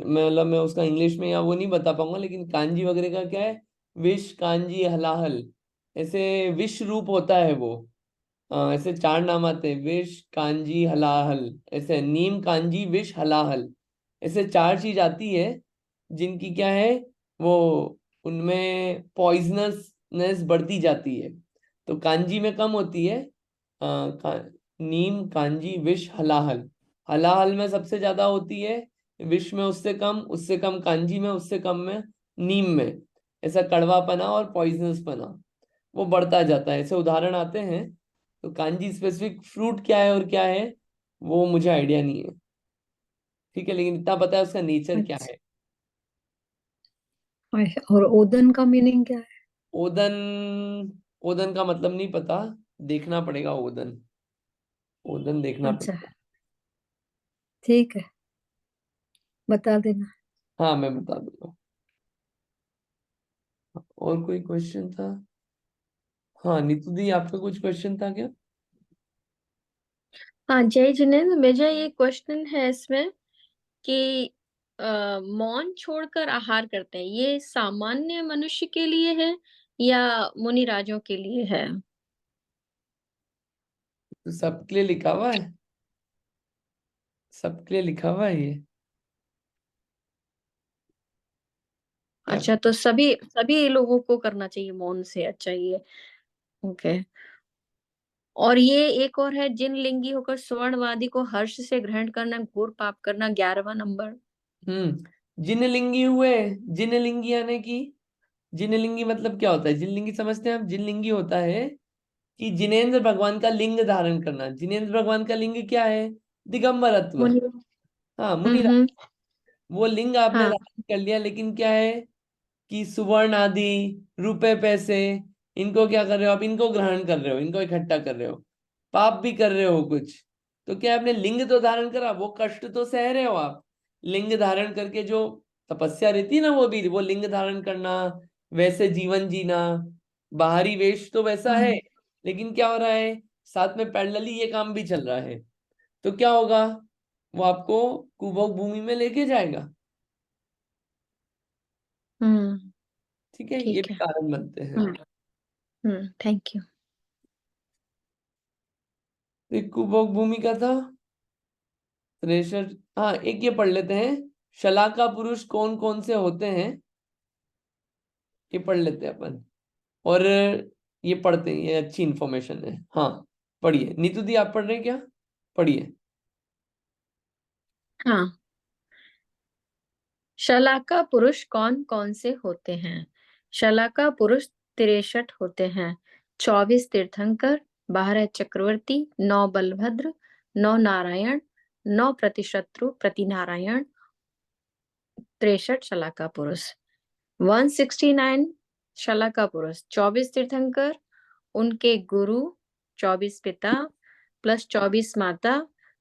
मतलब मैं उसका इंग्लिश में या वो नहीं बता पाऊंगा, लेकिन कांजी वगैरह का क्या है, विष कांजी हलाहल, ऐसे विष रूप होता है वो। ऐसे 4 नाम आते हैं, विष कांजी हलाहल, ऐसे नीम कांजी विष हलाहल, ऐसे 4 चीज आती है जिनकी क्या है, वो उनमें पॉइजनसनेस बढ़ती जाती है। तो कांजी में कम होती है, नीम कांजी विष हलाहल। हलाहल में सबसे ज्यादा होती है, विष में उससे कम कांजी में, उससे कम में नीम में। ऐसा कड़वापना और पॉइजनसपना वो बढ़ता जाता है, ऐसे उदाहरण आते हैं। तो कांजी स्पेसिफिक फ्रूट क्या है और क्या है, वो मुझे आइडिया नहीं है। ठीक है, लेकिन इतना पता है उसका नेचर क्या अच्छा। है। और ओदन का मीनिंग क्या है? ओदन, ओदन का मतलब नहीं पता, देखना पड़ेगा ओदन, ओदन देखना अच्छा, पड़ेगा। ठीक है, बता देना। हाँ मैं बता दूंगा। और कोई क्वेश्चन था? हाँ नीतू दी, आपका कुछ क्वेश्चन था क्या? हाँ जय जिनेन्द्र, मेरा ये क्वेश्चन है इसमें कि मौन छोड़कर आहार करते हैं, ये सामान्य मनुष्य के लिए है या मुनि राजों के लिए है? तो सबके लिए लिखा हुआ है, सबके लिए लिखा हुआ है ये। क्या? अच्छा, तो सभी सभी लोगों को करना चाहिए मौन से? अच्छा, ये ओके। और ये एक और है, जिन लिंगी होकर स्वर्णवादी को हर्ष से ग्रहण करना घोर पाप करना, 11वां नंबर। जिनलिंगी हुए, जिनलिंगी यानी कि, जिनलिंगी मतलब क्या होता है? जिनलिंगी समझते हैं आप? जिनलिंगी होता है कि जिनेंद्र भगवान का लिंग धारण करना। जिनेंद्र भगवान का लिंग क्या है? दिगंबरत्व। मुनि। हाँ मुनि, हम्म। वो लिंग आपने हाँ। धारण कर लिया, लेकिन क्या है कि सुवर्ण आदि, रुपए पैसे, इनको क्या कर रहे हो आप? इनको ग्रहण कर रहे हो, इनको इकट्ठा कर रहे हो, पाप भी कर रहे हो कुछ। तो क्या आपने लिंग तो धारण करा, वो कष्ट तो सह रहे हो आप। लिंग धारण करके जो तपस्या रहती है ना, वो भी, वो लिंग धारण करना, वैसे जीवन जीना, बाहरी वेश तो वैसा है, लेकिन क्या हो रहा है साथ में पैरेलली ये काम भी चल रहा है। तो क्या होगा, वो आपको कुभोग भूमि में लेके जाएगा। हम्म। ठीक है, ये ठीक भी है। कारण बनते हैं। Thank you. तो एक कुभोग भूमि का था त्रेसठ। हाँ एक ये पढ़ लेते हैं, शलाका पुरुष कौन कौन से होते हैं, ये पढ़ लेते हैं अपन। और ये पढ़ते हैं, ये अच्छी इंफॉर्मेशन है। हाँ पढ़िए, नीतू दी आप पढ़ रहे हैं क्या? पढ़िए। हाँ, शलाका पुरुष कौन कौन से होते हैं? शलाका पुरुष 63 होते हैं। 24 तीर्थंकर, 12 चक्रवर्ती, 9 बलभद्र, 9 नारायण, 9 प्रतिशत्रु प्रतिनारायण, 63 शलाका पुरुष। 169 शलाका पुरुष, 24 तीर्थंकर, उनके गुरु, 24 पिता प्लस 24 माता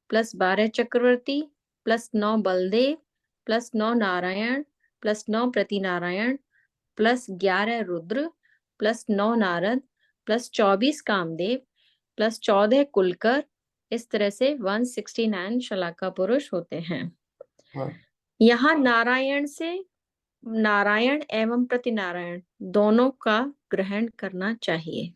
प्लस 12 चक्रवर्ती प्लस 9 बलदेव प्लस 9 नारायण प्लस 9 प्रतिनारायण प्लस 11 रुद्र प्लस 9 नारद प्लस 24 कामदेव प्लस 14 कुलकर। इस तरह से 169 शलाका पुरुष होते हैं। हाँ यहाँ नारायण से नारायण एवं प्रतिनारायण दोनों का ग्रहण करना चाहिए।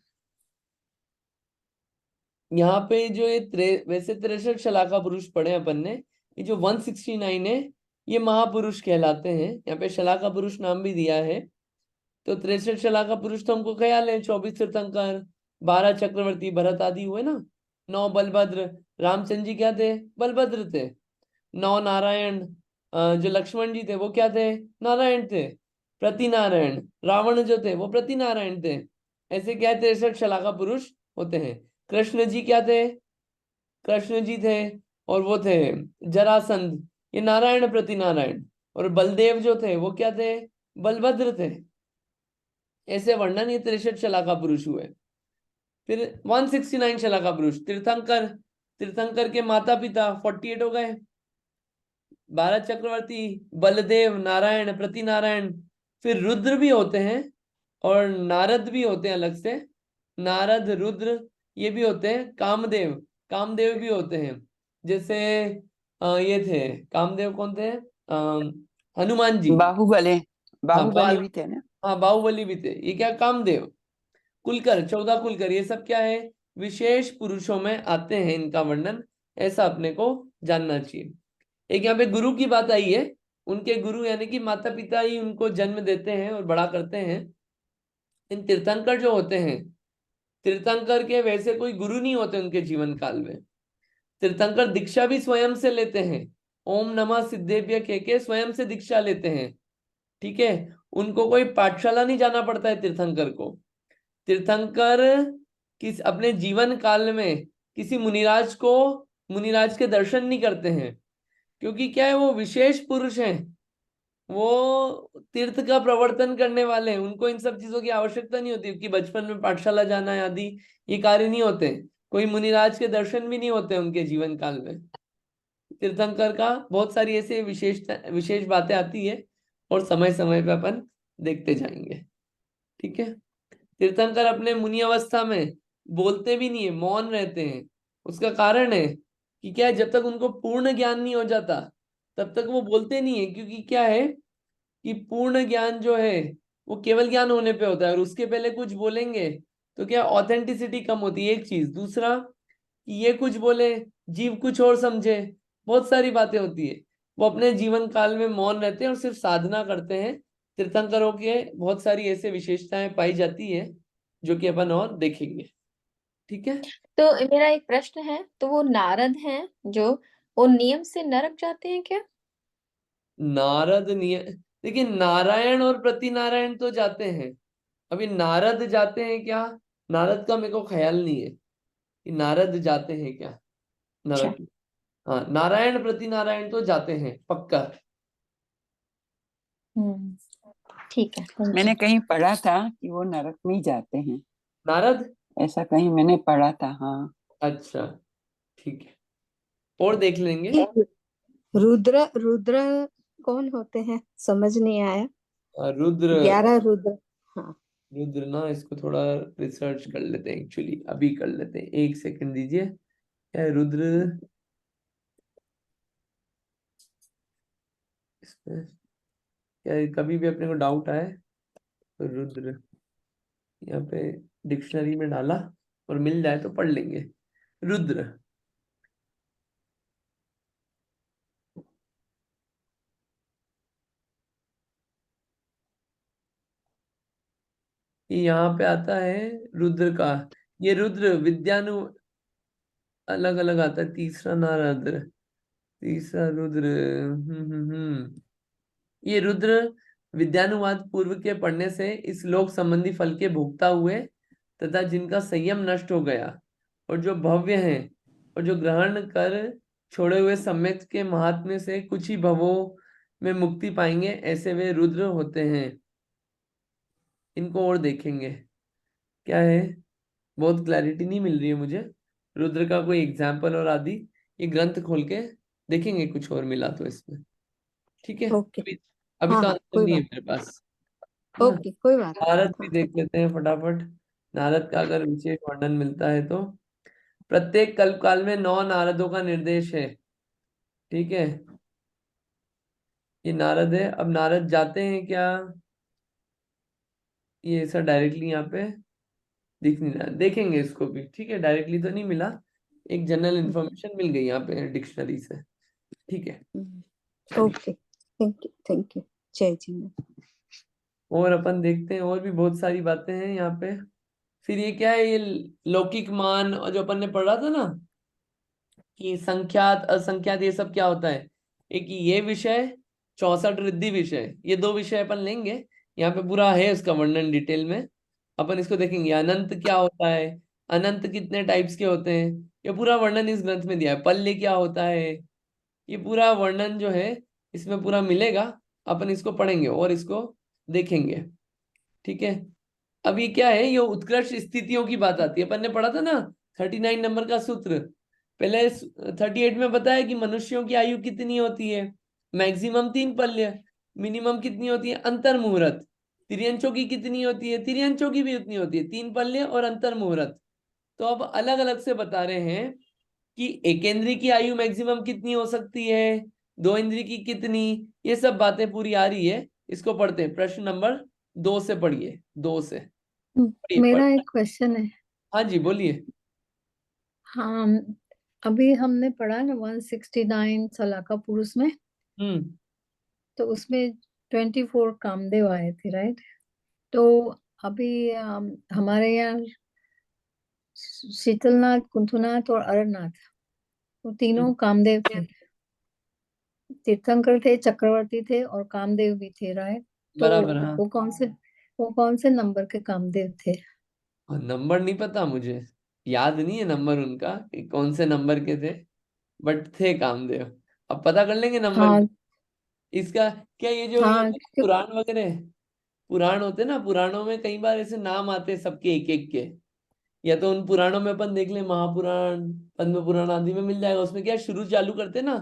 यहाँ पे जो ये वैसे 63 शलाका पुरुष पढ़े अपन ने, ये जो 169 है ये महापुरुष कहलाते हैं। यहाँ पे शलाका पुरुष नाम भी दिया है। तो 63 शलाका पुरुष तो हमको ख्याल है, 24 तीर्थंकर, 12 चक्रवर्ती भरत आदि हुए ना, 9 बलभद्र, रामचंद्र जी क्या थे? बलभद्र थे। 9 नारायण, जो लक्ष्मण जी थे वो क्या थे? नारायण थे। प्रतिनारायण, रावण जो थे वो प्रतिनारायण थे। ऐसे क्या है, 63 शलाका पुरुष होते हैं। कृष्ण जी क्या थे? कृष्ण जी थे, और वो थे जरासंध, ये नारायण प्रतिनारायण। और बलदेव जो थे वो क्या थे? बलभद्र थे। ऐसे वर्णन ये 63 शलाका पुरुष हुए। फिर 169 शलाका पुरुष तीर्थंकर, तीर्थंकर के माता पिता 48 हो गए। 12 चक्रवर्ती, बलदेव, नारायण, प्रतिनारायण। फिर रुद्र भी होते हैं और नारद भी होते हैं अलग से। नारद, रुद्र ये भी होते हैं। कामदेव, कामदेव भी होते हैं। जैसे ये थे कामदेव, कौन थे? हनुमान जी। बाहुबली, हाँ बाहुबली भी थे ना। हाँ बाहुबली भी थे। ये क्या? कामदेव। कुलकर, 14 कुलकर, ये सब क्या है? विशेष पुरुषों में आते हैं इनका वर्णन। ऐसा अपने को जानना चाहिए। एक यहाँ पे गुरु की बात आई है। उनके गुरु यानी कि माता पिता ही उनको जन्म देते हैं और बड़ा करते हैं। इन तीर्थंकर जो होते हैं, तीर्थंकर के वैसे कोई गुरु नहीं होते उनके जीवन काल में। तीर्थंकर दीक्षा भी स्वयं से लेते हैं। ओम नमः सिद्धेभ्य कह के स्वयं से दीक्षा लेते हैं। ठीक है, उनको कोई पाठशाला नहीं जाना पड़ता है तीर्थंकर को। तीर्थंकर किस अपने जीवन काल में किसी मुनिराज को, मुनिराज के दर्शन नहीं करते हैं। क्योंकि क्या है, वो विशेष पुरुष हैं, वो तीर्थ का प्रवर्तन करने वाले हैं, उनको इन सब चीजों की आवश्यकता नहीं होती, क्योंकि बचपन में पाठशाला जाना आदि ये कार्य नहीं होते। कोई मुनिराज के दर्शन भी नहीं होते उनके जीवन काल में। तीर्थंकर का बहुत सारी ऐसे विशेष बातें आती है, और समय समय पे अपन देखते जाएंगे। ठीक है। तीर्थंकर अपने मुनि अवस्था में बोलते भी नहीं है, मौन रहते हैं। उसका कारण है कि क्या है, जब तक उनको पूर्ण ज्ञान नहीं हो जाता तब तक वो बोलते नहीं है, क्योंकि क्या है कि पूर्ण ज्ञान जो है वो केवल ज्ञान होने पे होता है, और उसके पहले कुछ बोलेंगे तो क्या ऑथेंटिसिटी कम होती है, एक चीज। दूसरा कि ये कुछ बोले, जीव कुछ और समझे, बहुत सारी बातें होती है। वो अपने जीवन काल में मौन रहते हैं और सिर्फ साधना करते हैं। तीर्थंकरों के बहुत सारी ऐसे विशेषताएं पाई जाती है जो कि अपन और देखेंगे। ठीक है। तो मेरा एक प्रश्न है, तो वो नारद हैं जो, वो नियम से नरक जाते हैं क्या? नारद देखिए, नारायण और प्रति नारायण तो जाते हैं। अभी नारद जाते हैं क्या, नारद का मेरे को ख्याल नहीं है कि नारद जाते हैं क्या अच्छा। नरक में। हाँ, नारायण प्रति नारायण तो जाते हैं पक्का। ठीक है, thank मैंने you। कहीं पढ़ा था कि वो नरक में ही जाते हैं, नारद, ऐसा कहीं मैंने पढ़ा था। हाँ, अच्छा ठीक है, और देख लेंगे। रुद्र रुद्र कौन होते हैं, समझ नहीं आया। रुद्र, 11 रुद्र। हाँ। रुद्र ना, इसको थोड़ा रिसर्च कर लेते हैं, एक्चुअली अभी कर लेते हैं, एक सेकंड दीजिए। क्या है रुद्र इसमें, क्या है, कभी भी अपने को डाउट आए तो रुद्र यहाँ पे डिक्शनरी में डाला और मिल जाए तो पढ़ लेंगे। रुद्र, ये यहाँ पे आता है रुद्र का। ये रुद्र विद्यानु अलग अलग आता है। तीसरा नारद, तीसरा रुद्र। ये रुद्र विद्यानुवाद पूर्व के पढ़ने से इस लोक संबंधी फल के भोगता हुए तथा जिनका संयम नष्ट हो गया और जो भव्य हैं और जो ग्रहण कर छोड़े हुए सम्यक के महात्म्य से कुछ ही भवों में मुक्ति पाएंगे, ऐसे वे रुद्र होते हैं। इनको और देखेंगे। क्या है, बहुत क्लैरिटी नहीं मिल रही है मुझे रुद्र का कोई एग्जाम्पल और आदि। ये ग्रंथ खोल के देखेंगे कुछ और मिला तो इसमें। ठीक है। ओके। अभी अभी हाँ तो हाँ, आंसर कोई नहीं है बात। मेरे पास, है ना। ओके, कोई बात नहीं। नारद भी हाँ। देख लेते हैं फटाफट। नारद का अगर विशेष वर्णन मिलता है तो प्रत्येक कल्प काल में 9 नारदों का निर्देश है। ठीक है, ये नारद है। अब नारद जाते हैं क्या, ये ऐसा डायरेक्टली यहाँ पे दिख नहीं रहा, देखेंगे इसको भी। ठीक है, डायरेक्टली तो नहीं मिला, एक जनरल इंफॉर्मेशन मिल गई यहाँ पे डिक्शनरी से। ठीक है, चलिए। ओके, थैंक यू जय जी में। और अपन देखते हैं, और भी बहुत सारी बातें हैं यहाँ पे। फिर ये क्या है, ये लौकिक मान, और जो अपन ने पढ़ा था ना कि संख्यात असंख्यात, ये सब क्या होता है। एक ये विषय, 64 रिद्धि विषय, ये 2 विषय अपन लेंगे। यहाँ पे पूरा है उसका वर्णन डिटेल में, अपन इसको देखेंगे। अनंत क्या होता है, अनंत कितने टाइप्स के होते हैं, ये पूरा वर्णन इस ग्रंथ में दिया है। पल्ले क्या होता है, ये पूरा वर्णन जो है इसमें पूरा मिलेगा। अपन इसको पढ़ेंगे और इसको देखेंगे। ठीक है। अब ये क्या है, ये उत्कृष्ट स्थितियों की बात आती है। अपन ने पढ़ा था ना 39 नंबर का सूत्र। पहले 38 में बताया कि मनुष्यों की आयु कितनी होती है, मैक्सिमम 3 पल्य, मिनिमम कितनी होती है अंतर मुहूर्त। तिर्यंचों की कितनी होती है, तिर्यंचों की भी उतनी होती है, 3 पल्य और अंतर मुहूर्त। तो अब अलग अलग से बता रहे हैं कि एक इंद्री की आयु मैक्सिमम कितनी हो सकती है, 2 इंद्री की कितनी, ये सब बातें पूरी आ रही है। इसको पढ़ते हैं, प्रश्न नंबर 2 से पढ़िए, 2 से पढ़िए मेरा एक क्वेश्चन है। हाँ जी, बोलिए। हाँ, अभी हमने पढ़ा ना 169 सलाका पुरुष में, हम्म तो उसमें 24 कामदेव आए थे, राइट? तो अभी हमारे यहाँ शीतलनाथ, कुंथुनाथ और अरनाथ, वो तीनों कामदेव थे। तीर्थंकर थे, चक्रवर्ती थे और कामदेव भी थे, राइट? तो बराबर, हाँ। वो कौन से नंबर के कामदेव थे? नंबर नहीं पता मुझे, याद नहीं है नंबर उनका कि कौन से नंबर के थे, बट थे कामदेव। अब पता कर लेंगे नंबर हाँ इसका। क्या ये जो हाँ पुराण वगैरह पुराण होते हैं ना, पुराणों में कई बार ऐसे नाम आते हैं सबके एक एक के। या तो उन पुराणों में अपन देख ले, महापुराण, पद्म पुराण आदि में मिल जाएगा। उसमें क्या शुरू चालू करते हैं ना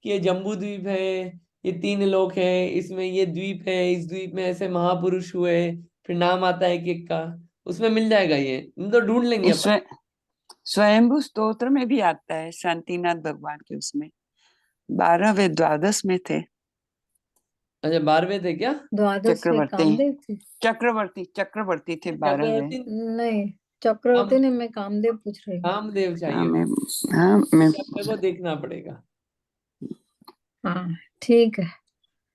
कि ये जम्बू द्वीप है, ये 3 लोक है, इसमें ये द्वीप है, इस द्वीप में ऐसे महापुरुष हुए, फिर नाम आता है एक एक का। उसमें मिल जाएगा ये, तो ढूंढ लेंगे अपन। स्वयंभू स्तोत्र में भी आता है शांतिनाथ भगवान के, उसमें 12 वे द्वादश में थे। अच्छा 12वें थे क्या? द्वादश में चक्रवर्ती कामदेव थे। चक्रवर्ती थे 12वें। चक्रवर्ती नहीं, चक्रवर्ती ने, मैं कामदेव पूछ रही हूँ। कामदेव चाहिए। हाँ मैं अपने को देखना पड़ेगा, हाँ ठीक है,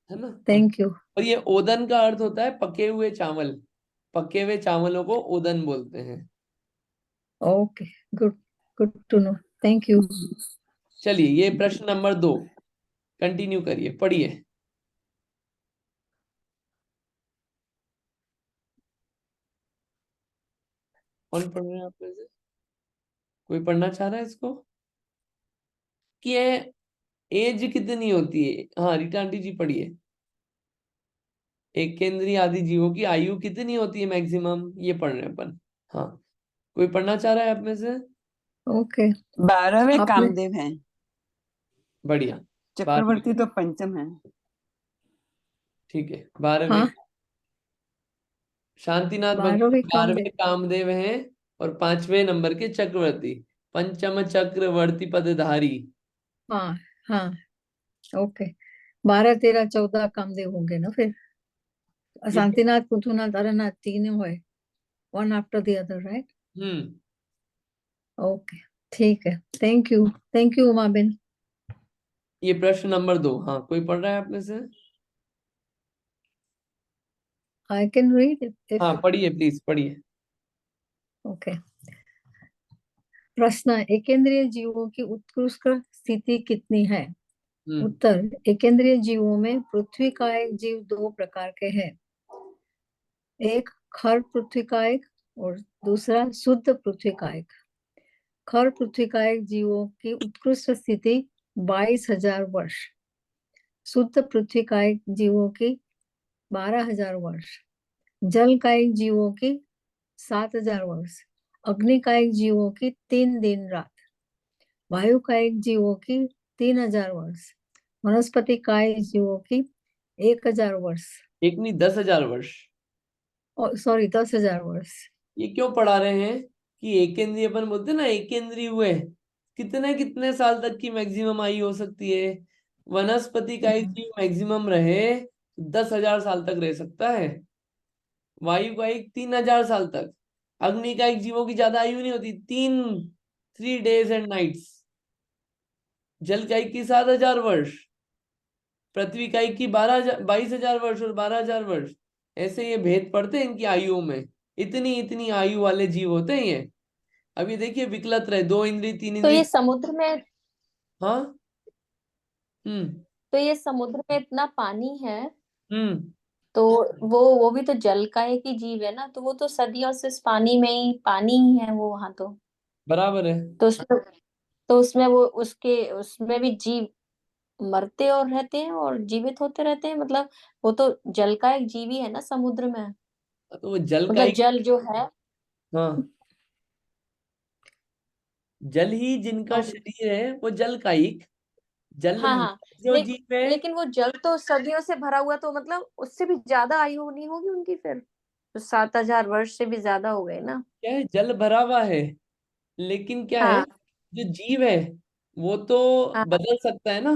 है ना। Thank you. और ये ओदन का अर्थ होता है पके हुए चावल। पके हुए चावलों को ओदन बोलते हैं। Okay, good, good to know, thank you. चलिए ये प्रश्न नंबर 2 कंटिन्यू करिए, पढ़िए। कौन पढ़ रहे हैं आप में से? कोई पढ़ना चाह रहा है इसको? कि एज कितनी होती है? हाँ रीटा आंटी जी पढ़िए। एक केंद्रीय आदि जीवों की आयु कितनी होती है मैक्सिमम, ये पढ़ रहे हैं अपन। हाँ कोई पढ़ना चाह रहा है आप में से? ओके, 12वें आपने कामदेव हैं, बढ़िया। चक्रवर्ती तो पंचम है। ठीक है 12वें हाँ, शांतिनाथ भगवान 12वें 12वें कामदेव। कामदेव हैं और 5वें नंबर के चक्रवर्ती, पंचम चक्रवर्ती पदधारी। हाँ हाँ, ओके, 12, 13, 14 कामदेव होंगे ना फिर। ये शांतिनाथ, पृथुनाथ, अरनाथ, तीन हुए, one after the other, right. Hmm okay, ठीक है, थैंक यू उमा बेन। ये प्रश्न नंबर 2। हाँ कोई पढ़ रहा है आप में से? I can read if. हाँ पढ़िए प्लीज पढ़िए। ओके, प्रश्न, एकेंद्रीय जीवों की उत्कृष्ट स्थिति कितनी है? उत्तर, एकेंद्रीय जीवों में पृथ्वी का एक जीव 2 प्रकार के हैं। एक खर पृथ्वी का एक, और दूसरा शुद्ध पृथ्वी का एक। खर पृथ्वी का एक जीवों की उत्कृष्ट स्थिति 22,000 वर्ष, शुद्ध पृथ्वी का एक जीवों की 12,000 वर्ष, जल का एक जीवों की 7,000 वर्ष, अग्नि का एक जीवों की 3 दिन रात, वायु का एक जीवों की 3,000 वर्ष, वनस्पति का एक जीवों की 1,000 वर्ष, एक नहीं 10,000 वर्ष। सॉरी 10,000 वर्ष। ये क्यों पढ़ा रहे हैं कि एक केंद्रीय, अपन बोलते हैं ना एक केंद्रीय हुए, कितने कितने साल तक की मैक्सिमम आयु हो सकती है? वनस्पति का एक जीव मैक्सिमम रहे 10,000 साल तक रह सकता है, वायु का एक 3,000 साल तक, अग्नि का एक जीवों की ज्यादा आयु नहीं होती, 3 days and nights, जल का एक की 7,000 वर्ष, पृथ्वी का एक की 22,000 वर्ष और 12,000 वर्ष। ऐसे ये भेद पड़ते हैं इनकी आयुओं में, इतनी इतनी आयु वाले जीव होते हैं ये। अब ये देखिए विकलत रहे, 2 इंद्री 3 तो इंद्री। ये समुद्र में हाँ हम्म तो ये समुद्र में इतना पानी है, हम्म तो वो भी तो जल का एक ही जीव है ना, तो वो तो सदियों से इस पानी में ही पानी ही है वो, वहां तो बराबर है। उसमें वो उसमें भी जीव मरते और रहते हैं और जीवित होते रहते हैं, मतलब वो तो जल का एक जीव ही है ना समुद्र में। तो वो जल का मतलब एक, जल जो है, हाँ जल ही जिनका और शरीर है वो जल का एक, जल हाँ में हाँ, जो जीव है। लेकिन वो जल तो सदियों से भरा हुआ, तो मतलब उससे भी ज्यादा आयु नहीं होगी उनकी फिर, तो 7,000 वर्ष से भी ज्यादा हो गए ना। क्या है, जल भरा हुआ है, लेकिन क्या है, हाँ जो जीव है वो तो हाँ, बदल सकता है ना।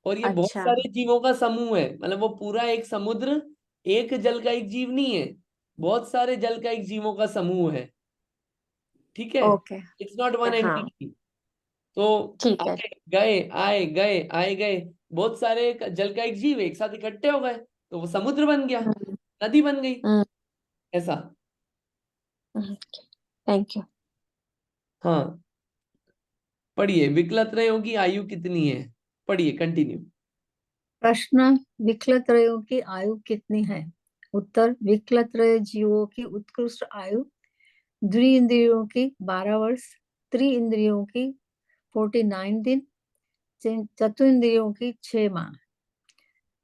और ये बहुत अच्छा सारे जीवों का समूह है, मतलब वो पूरा एक समुद्र एक जल का एक जीव नहीं है, बहुत सारे जल का एक जीवों का समूह है। ठीक है, ओके, इट्स नॉट वन हाँ एंटिटी। तो ठीक है। आए गए आए गए आए गए, बहुत सारे जल का एक जीव एक साथ इकट्ठे हो गए, तो वो समुद्र बन गया, हम्म नदी बन गई, ऐसा। Thank you. हाँ पढ़िए, विकलत रयों की आयु कितनी है, पढ़िए कंटिन्यू। प्रश्न, विकलत्रयों की आयु कितनी है? उत्तर, विकलत्रय जीवों की उत्कृष्ट आयु द्विइंद्रियों की 12 वर्ष, त्रि इंद्रियों की 49 दिन, चतुर्इंद्रियों की 6 माह।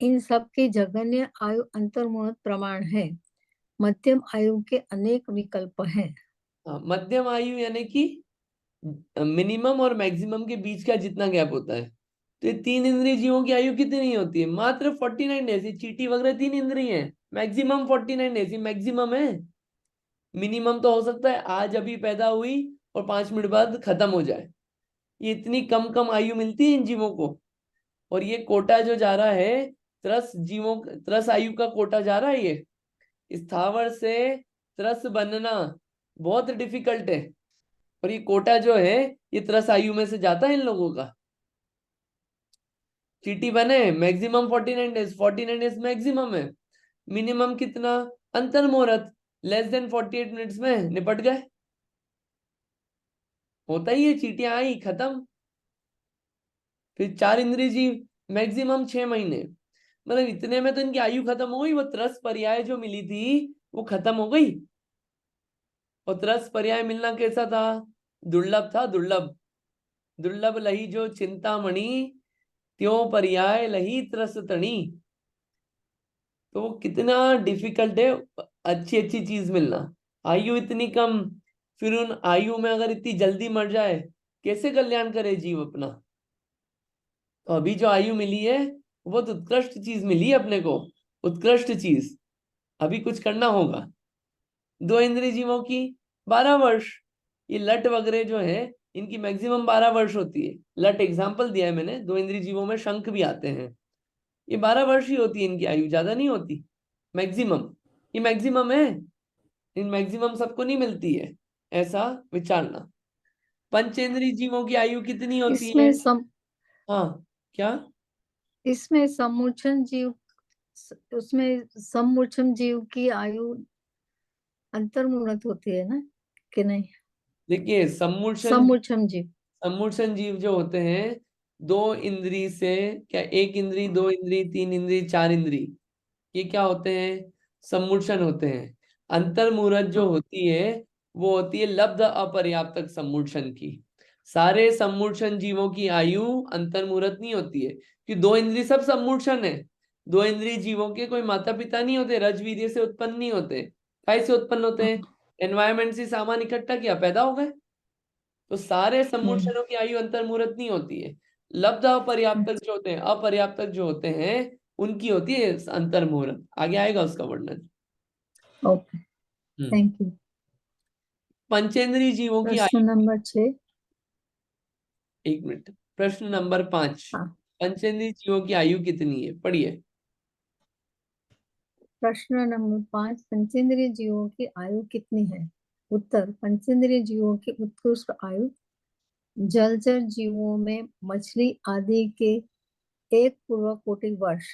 इन सब की जघन्य आयु अंतर्मुहूर्त प्रमाण है। मध्यम आयु के अनेक विकल्प हैं। हाँ, मध्यम आयु यानी कि मिनिमम और मैक्सिमम के बीच का जितना गैप होता है। तो ये 3 इंद्रिय जीवों की आयु कितनी होती है? मात्र 49 डेज। ये चींटी वगैरह 3 इंद्रिय है, मैक्सिमम 49 डेज ये मैक्सिमम है। मिनिमम तो हो सकता है आज अभी पैदा हुई और 5 मिनट बाद खत्म हो जाए। ये इतनी कम कम आयु मिलती है इन जीवों को। और ये कोटा जो जा रहा है, 30 आयु का कोटा जा रहा है। ये स्थावर से 30 बनना बहुत डिफिकल्ट है, और ये कोटा जो है ये 30 आयु में से जाता है इन लोगों का। चीटी बने मैक्सिमम 49 डेज, 49 डेज मैक्सिमम है। मिनिमम कितना? अंतर्मुहूर्त लेस देन 48 मिनट्स में निपट गए। होता ही है, चीटियां आई खत्म। फिर 4 इंद्रिय जीव मैक्सिमम 6 महीने, मतलब इतने में तो इनकी आयु खत्म हो गई। वो 30 पर्याय जो मिली थी वो खत्म हो गई। और 30 पर्याय मिलना कैसा था? दुर्लभ था, दुर्लभ। दुर्लभ लही जो चिंतामणि, त्यों पर्याय लही 30 तणी। तो वो कितना डिफिकल्ट है अच्छी अच्छी चीज मिलना। आयु इतनी कम, फिर उन आयु में अगर इतनी जल्दी मर जाए, कैसे कल्याण करे जीव अपना? तो अभी जो आयु मिली है वो बहुत उत्कृष्ट चीज मिली है अपने को, उत्कृष्ट चीज। अभी कुछ करना होगा। 2 इंद्रिय जीवों की 12 वर्ष। ये लट वगैरह जो है इनकी मैक्सिमम 12 वर्ष होती है। लट एग्जाम्पल दिया है मैंने, 2 इंद्रिय जीवों में शंख भी आते हैं। ये 12 वर्ष ही होती है इनकी आयु, ज्यादा नहीं होती। मैक्सिमम, ये मैक्सिमम है। इन मैक्सिमम सबको नहीं मिलती है, ऐसा विचारना। पंचेंद्रिय जीवों की आयु कितनी होती है? हाँ, क्या? इसमें सम्मोचन जीव उसमें सम्मोचन जीव की आयु अंतर्मुहूर्त होती है ना कि नहीं? देखिए, सम्मूर्छन सम्मोचन जीव सम्मूर्छन जीव जो होते हैं 2 इंद्री से, क्या 1 इंद्री, 2 इंद्री, 3 इंद्री, 4 इंद्री, ये क्या होते हैं? सम्मूर्छन होते हैं। अंतर्मुहूर्त जो होती है वो होती है लब्ध अपर्याप्तक सम्मूर्छन की। सारे सम्मूर्छन जीवों की आयु अंतर्मुहूर्त नहीं होती है, कि 2 इंद्री सब सम्मूर्छन है। 2 इंद्री जीवों के कोई माता पिता नहीं होते, रजवीर्य से उत्पन्न नहीं होते। कैसे उत्पन्न होते हैं? एनवायरमेंट से सामान इकट्ठा किया, पैदा हो गए। तो सारे सम्मूर्छनों की आयु अंतर्मुहूर्त नहीं होती है। लब्ध अपर्याप्तक जो होते हैं, अपर्याप्तक जो होते हैं उनकी होती है अंतर्मुहूर्त। आगे आएगा उसका वर्णन। Okay, thank you. पंचेंद्रीय जीवों की प्रश्न आयु, नंबर 6। 1 मिनट। प्रश्न नंबर 5, हाँ, पंचेंद्रीय जीवों की आयु कितनी है? पढ़िए। प्रश्न नंबर 5, पंचेंद्रिय जीवों की आयु कितनी है? उत्तर, पंचेंद्रिय जीवों की उत्कृष्ट आयु जलचर जीवों में मछली आदि के 1 पूर्व कोटि वर्ष,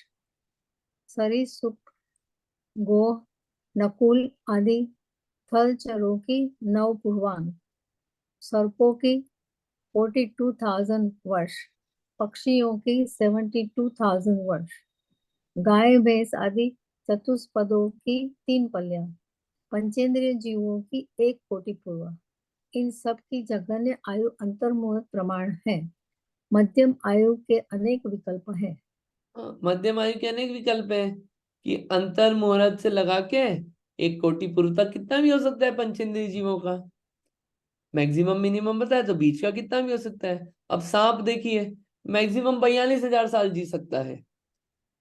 सरीसृप, गोह, नकुल आदि थलचरों की 9 पूर्वांग, सर्पों की 42,000 वर्ष, पक्षियों की 72,000 वर्ष, गाय भैंस आदि चतुष्पदों की 3 पलियां, पंचेंद्रिय जीवों की 1 कोटि पूर्व। इन सब की जघन्य आयु अंतर्मुहूर्त प्रमाण है। मध्यम आयु के अनेक विकल्प हैं। मध्यम आयु के अनेक विकल्प है, कि अंतर्मुहूर्त से लगा के 1 कोटि पूर्व तक कितना भी हो सकता है पंचेंद्रीय जीवों का। मैक्सिमम मिनिमम बताया, तो बीच का कितना भी हो सकता है। अब सांप देखिए, मैक्सिमम 42,000 साल जी सकता है।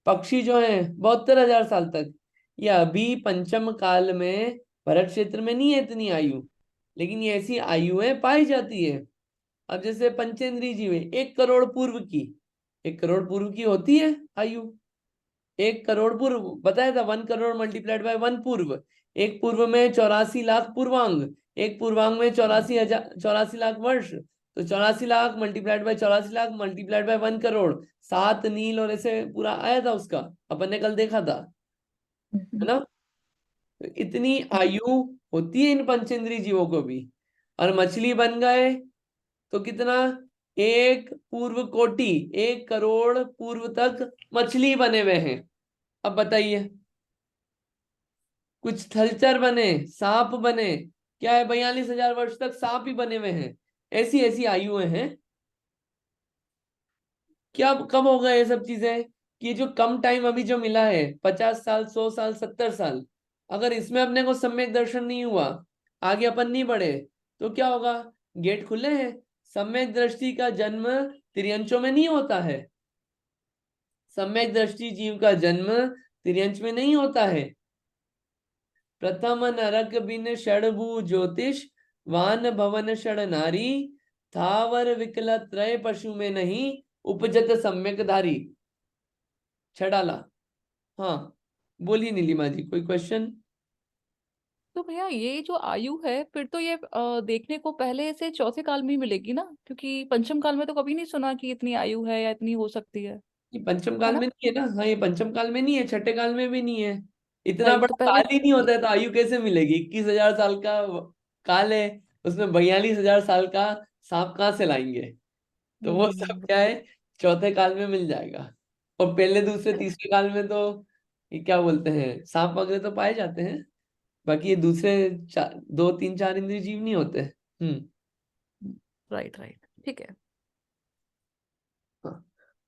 पक्षी जो है 72,000 साल तक। ये अभी पंचम काल में भरत क्षेत्र में नहीं है इतनी आयु, लेकिन ये ऐसी आयुएं पाई जाती है। अब जैसे पंचेंद्रीय जीव है, 1 करोड़ पूर्व की, 1 करोड़ पूर्व की होती है आयु। 1 करोड़ पूर्व बताया था, 1 करोड़ मल्टीप्लाइड बाय 1 पूर्व। 1 पूर्व में 84 लाख पूर्वांग, 1 पूर्वांग में 84 लाख वर्ष। तो 84 lakh multiplied by 84 lakh multiplied by 1 crore, 7 नील, और ऐसे पूरा आया था उसका, अपन ने कल देखा था, है ना? तो इतनी आयु होती है इन पंचेंद्रीय जीवों को भी। और मछली बन गए तो कितना? 1 पूर्व कोटि, 1 करोड़ पूर्व तक मछली बने हुए हैं। अब बताइए, कुछ थलचर बने, सांप बने, क्या है 42,000 वर्ष तक सांप ही बने हुए हैं। ऐसी ऐसी आयुएं हैं। क्या कब होगा ये सब चीजें? कि ये जो कम टाइम अभी जो मिला है, 50 साल, 100 साल, 70 साल, अगर इसमें अपने को सम्यक दर्शन नहीं हुआ, आगे अपन नहीं बढ़े, तो क्या होगा? गेट खुले हैं। सम्यक दृष्टि का जन्म तिर्यंचों में नहीं होता है। सम्यक दृष्टि जीव का जन्म तिर्यंच में नहीं होता है। प्रथम नरक बिन षडभु ज्योतिष, वान भवन षड नारी, थावर विकल त्रय पशु में नहीं, उपजत सम्यक धारी। छड़ाला। हाँ, बोलिए नीलिमा जी, कोई क्वेश्चन? तो भैया ये जो आयु है फिर तो ये देखने को पहले से चौथे काल में ही मिलेगी ना, क्योंकि पंचम काल में तो कभी नहीं सुना कि इतनी आयु है या इतनी हो सकती है ये पंचम है काल ना? में नहीं है ना? हाँ, ये पंचम काल में नहीं है, छठे काल में भी नहीं है। इतना राइट, तो बड़ा पहले काल ही नहीं होता है तो आयु कैसे मिलेगी? 21,000 साल का काल है, उसमें 42,000 साल का सांप कहाँ से लाएंगे? तो वो सब क्या है, चौथे काल में मिल जाएगा। और पहले, दूसरे, तीसरे काल में तो ये क्या बोलते हैं, सांप वगैरह तो पाए जाते हैं। बाकी ये दूसरे 2, 3, 4 इंद्रिय जीव नहीं होते। राइट राइट, ठीक है। हाँ।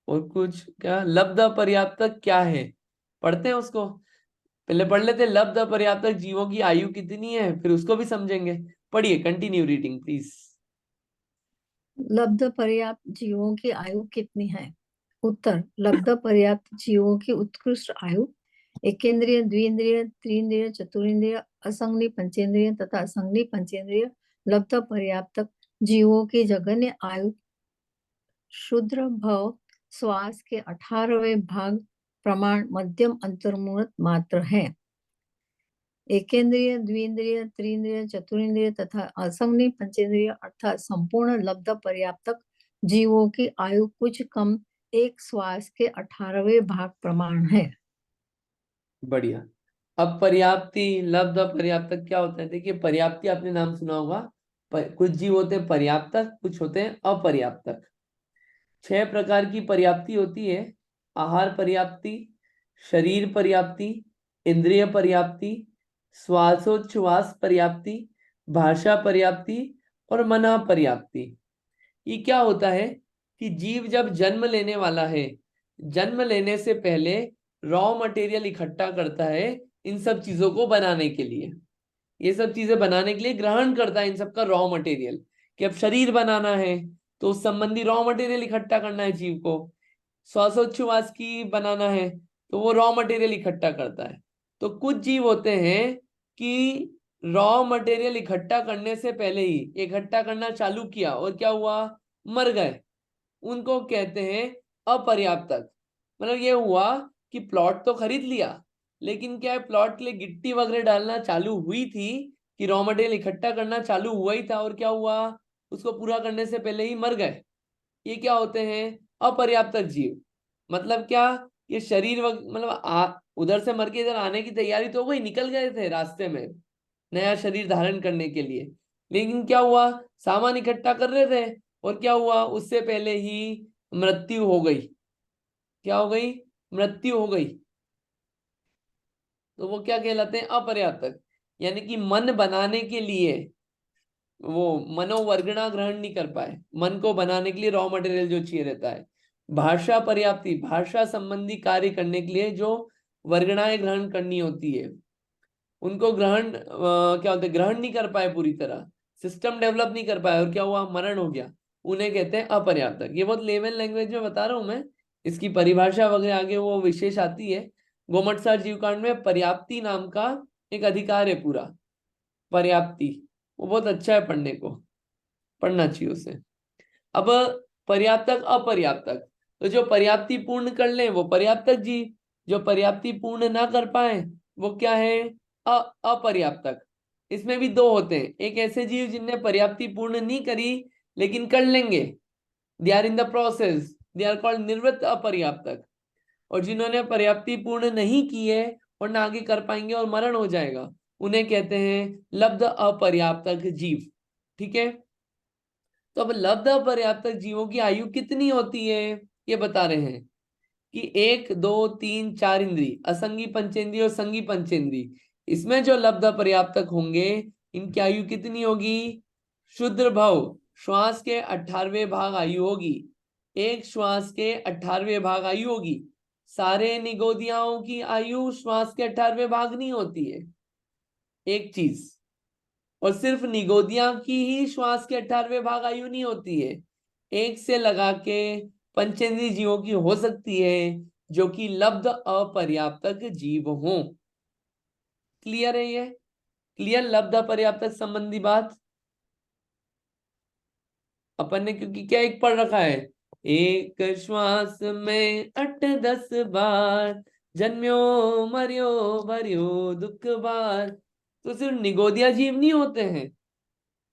और कुछ क्या, लब्ध पर्याप्तक क्या है? पढ़ते हैं उसको। पहले पढ़ लेते हैं, लब्ध पर्याप्तक जीवों की आयु कितनी है, फिर उसको भी समझेंगे। पढ़िए, कंटिन्यू रीडिंग प्लीज। लब्ध पर्याप्त जीवों की आयु कितनी है? उत्तर, लब्ध पर्याप्त जीवों की उत्कृष्ट आयु एकेंद्रिय, द्विंद्रिय, त्रिंद्रिय, चतुरिंद्रिय, असंगनी पंचेंद्रिय तथा असंगनी पंचेंद्रिय लब्ध पर्याप्त जीवों की जघन्य आयु शूद्र भव श्वास के 18वें भाग प्रमाण मध्यम अंतर्मुहूर्त मात्र है। एकेंद्रिय, द्विंद्रिय, त्रिंद्रिय, चतुरिंद्रिय तथा असंगनी पंचेंद्रिय अर्थात संपूर्ण लब्ध पर्याप्तक जीवों की आयु कुछ कम एक श्वास के 18वें भाग प्रमाण है। बढ़िया। अब पर्याप्ति, लब्ध पर्याप्तक क्या होता है? देखिए, पर्याप्ति आपने नाम सुना होगा। कुछ जीव होते हैं पर्याप्तक, कुछ होते हैं अपर्याप्तक। 6 प्रकार की पर्याप्ति होती है। आहार पर्याप्ति, शरीर पर्याप्ति, इंद्रिय पर्याप्ति, श्वासोच्छ्वास पर्याप्ति, भाषा पर्याप्ति और मना पर्याप्ति। ये क्या होता है कि जीव जब जन्म लेने वाला है, जन्म लेने से पहले रॉ मटेरियल इकट्ठा करता है इन सब चीजों को बनाने के लिए। ये सब चीजें बनाने के लिए ग्रहण करता है इन सब का रॉ मटेरियल। कि अब शरीर बनाना है तो उस संबंधी रॉ मटेरियल इकट्ठा करना है जीव को। श्वासोच्छ्वास की बनाना है तो वो रॉ मटेरियल इकट्ठा करता है। तो कुछ जीव होते हैं कि रॉ मटेरियल इकट्ठा करने से पहले ही इकट्ठा करना चालू किया और क्या हुआ, मर गए। उनको कहते हैं अपर्याप्तक। मतलब ये हुआ कि प्लॉट तो खरीद लिया, लेकिन क्या है, प्लॉट के लिए गिट्टी वगैरह डालना चालू हुई थी, कि रॉ मटेरियल इकट्ठा करना चालू हुआ ही था, और क्या हुआ, उसको पूरा करने से पहले ही मर गए। ये क्या होते हैं, अपर्याप्तक जीव। मतलब क्या, ये शरीर मतलब उधर से मर के इधर आने की तैयारी तो हो गई, निकल गए थे रास्ते में नया शरीर धारण करने के लिए, लेकिन क्या हुआ, सामान इकट्ठा कर रहे थे और क्या हुआ, उससे पहले ही मृत्यु हो गई। क्या हो गई, मृत्यु हो गई। तो वो क्या कहलाते हैं, अपर्याप्तक। यानी कि मन बनाने के लिए वो मनोवर्गणा ग्रहण नहीं कर पाए, मन को बनाने के लिए रॉ मटेरियल जो चाहिए रहता है। भाषा पर्याप्ति, भाषा संबंधी कार्य करने के लिए जो वर्गणाएं ग्रहण करनी होती है, उनको क्या होता है, ग्रहण नहीं कर पाए पूरी तरह, सिस्टम डेवलप नहीं कर पाए और क्या हुआ, मरण हो गया। उन्हें कहते हैं अपर्याप्तक। ये बहुत लेमन लैंग्वेज में बता रहा हूं मैं, इसकी परिभाषा वगैरह आगे वो विशेष आती है। गोमटसार जीवकांड में पर्याप्ति नाम का एक अधिकार है पूरा, पर्याप्ति। वो बहुत अच्छा है पढ़ने को, पढ़ना चाहिए उसे। अब पर्याप्तक अपर्याप्तक, तो जो पर्याप्ति पूर्ण कर ले वो पर्याप्तक जीव, जो पर्याप्ति पूर्ण ना कर पाए वो क्या है, अपर्याप्तक। इसमें भी दो होते हैं, एक ऐसे जीव जिनने पर्याप्ति पूर्ण नहीं करी लेकिन कर लेंगे, they are in the process, they are called निवृत्त अपर्याप्तक। और जिन्होंने पर्याप्ति पूर्ण नहीं की है और ना आगे कर पाएंगे और मरण हो जाएगा, उन्हें कहते हैं लब्ध अपर्याप्तक जीव। ठीक है, तो अब लब्ध अपर्याप्तक जीवों की आयु कितनी होती है, ये बता रहे हैं कि 1, 2, 3, 4 इंद्री, असंगी पंचेंद्री और संगी पंचेंद्री, इसमें जो लब्ध पर्याप्तक होंगे इनकी आयु कितनी होगी, शुद्र भव श्वास के 18वें भाग आयु होगी। एक श्वास के 18वें भाग आयु होगी। सारे निगोदियाओं की आयु श्वास के 18वें भाग नहीं होती है, एक चीज। और सिर्फ निगोदिया की ही श्वास के 18वें भाग आयु नहीं होती है, एक से लगा के पंचेंद्रीय जीवों की हो सकती है, जो कि लब्ध अपर्याप्तक जीव हों। क्लियर है ये? क्लियर लब्ध अपर्याप्तक संबंधी बात? अपन ने क्योंकि क्या एक पढ़ रखा है, एक श्वास में 8-10 बार जन्म्यो मरियो भरियो दुख बार। तो सिर्फ निगोदिया जीव नहीं होते हैं,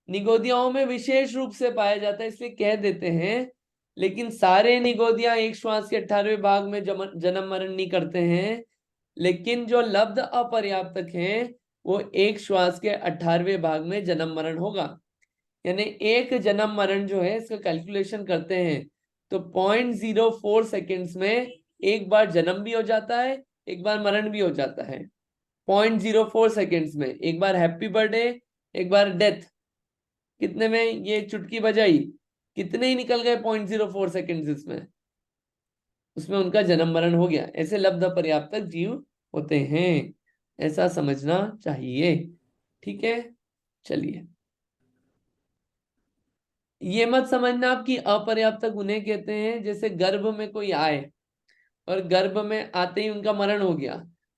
निगोदियाओं में विशेष रूप से पाया जाता है, इसलिए कह देते हैं। लेकिन सारे निगोदिया एक श्वास के 18वें भाग में जन्म मरण नहीं करते हैं, लेकिन जो लब्ध अपर्याप्तक हैं वो एक श्वास के 18वें भाग में जन्म मरण होगा। यानी एक जन्म मरण जो है इसका कैलकुलेशन करते हैं तो 0.04 सेकेंड्स में एक बार जन्म भी हो जाता है, एक बार मरण भी हो जाता है। 0.04 सेकेंड्स में एक बार हैप्पी बर्थडे, एक बार डेथ। कितने में ये चुटकी बजाई, कितने ही निकल गए 0.04 सेकेंड्स इसमें, उसमें उनका जन्म मरण हो गया। ऐसे लब्ध पर्याप्तक जीव होते हैं, ऐसा समझना चाहिए। ठीक है, चलिए। ये मत समझना आप कि अपर्याप्तक उन्हें कहते हैं जैसे गर्भ में कोई आए और गर्भ में आते ही उनका मरण हो गया,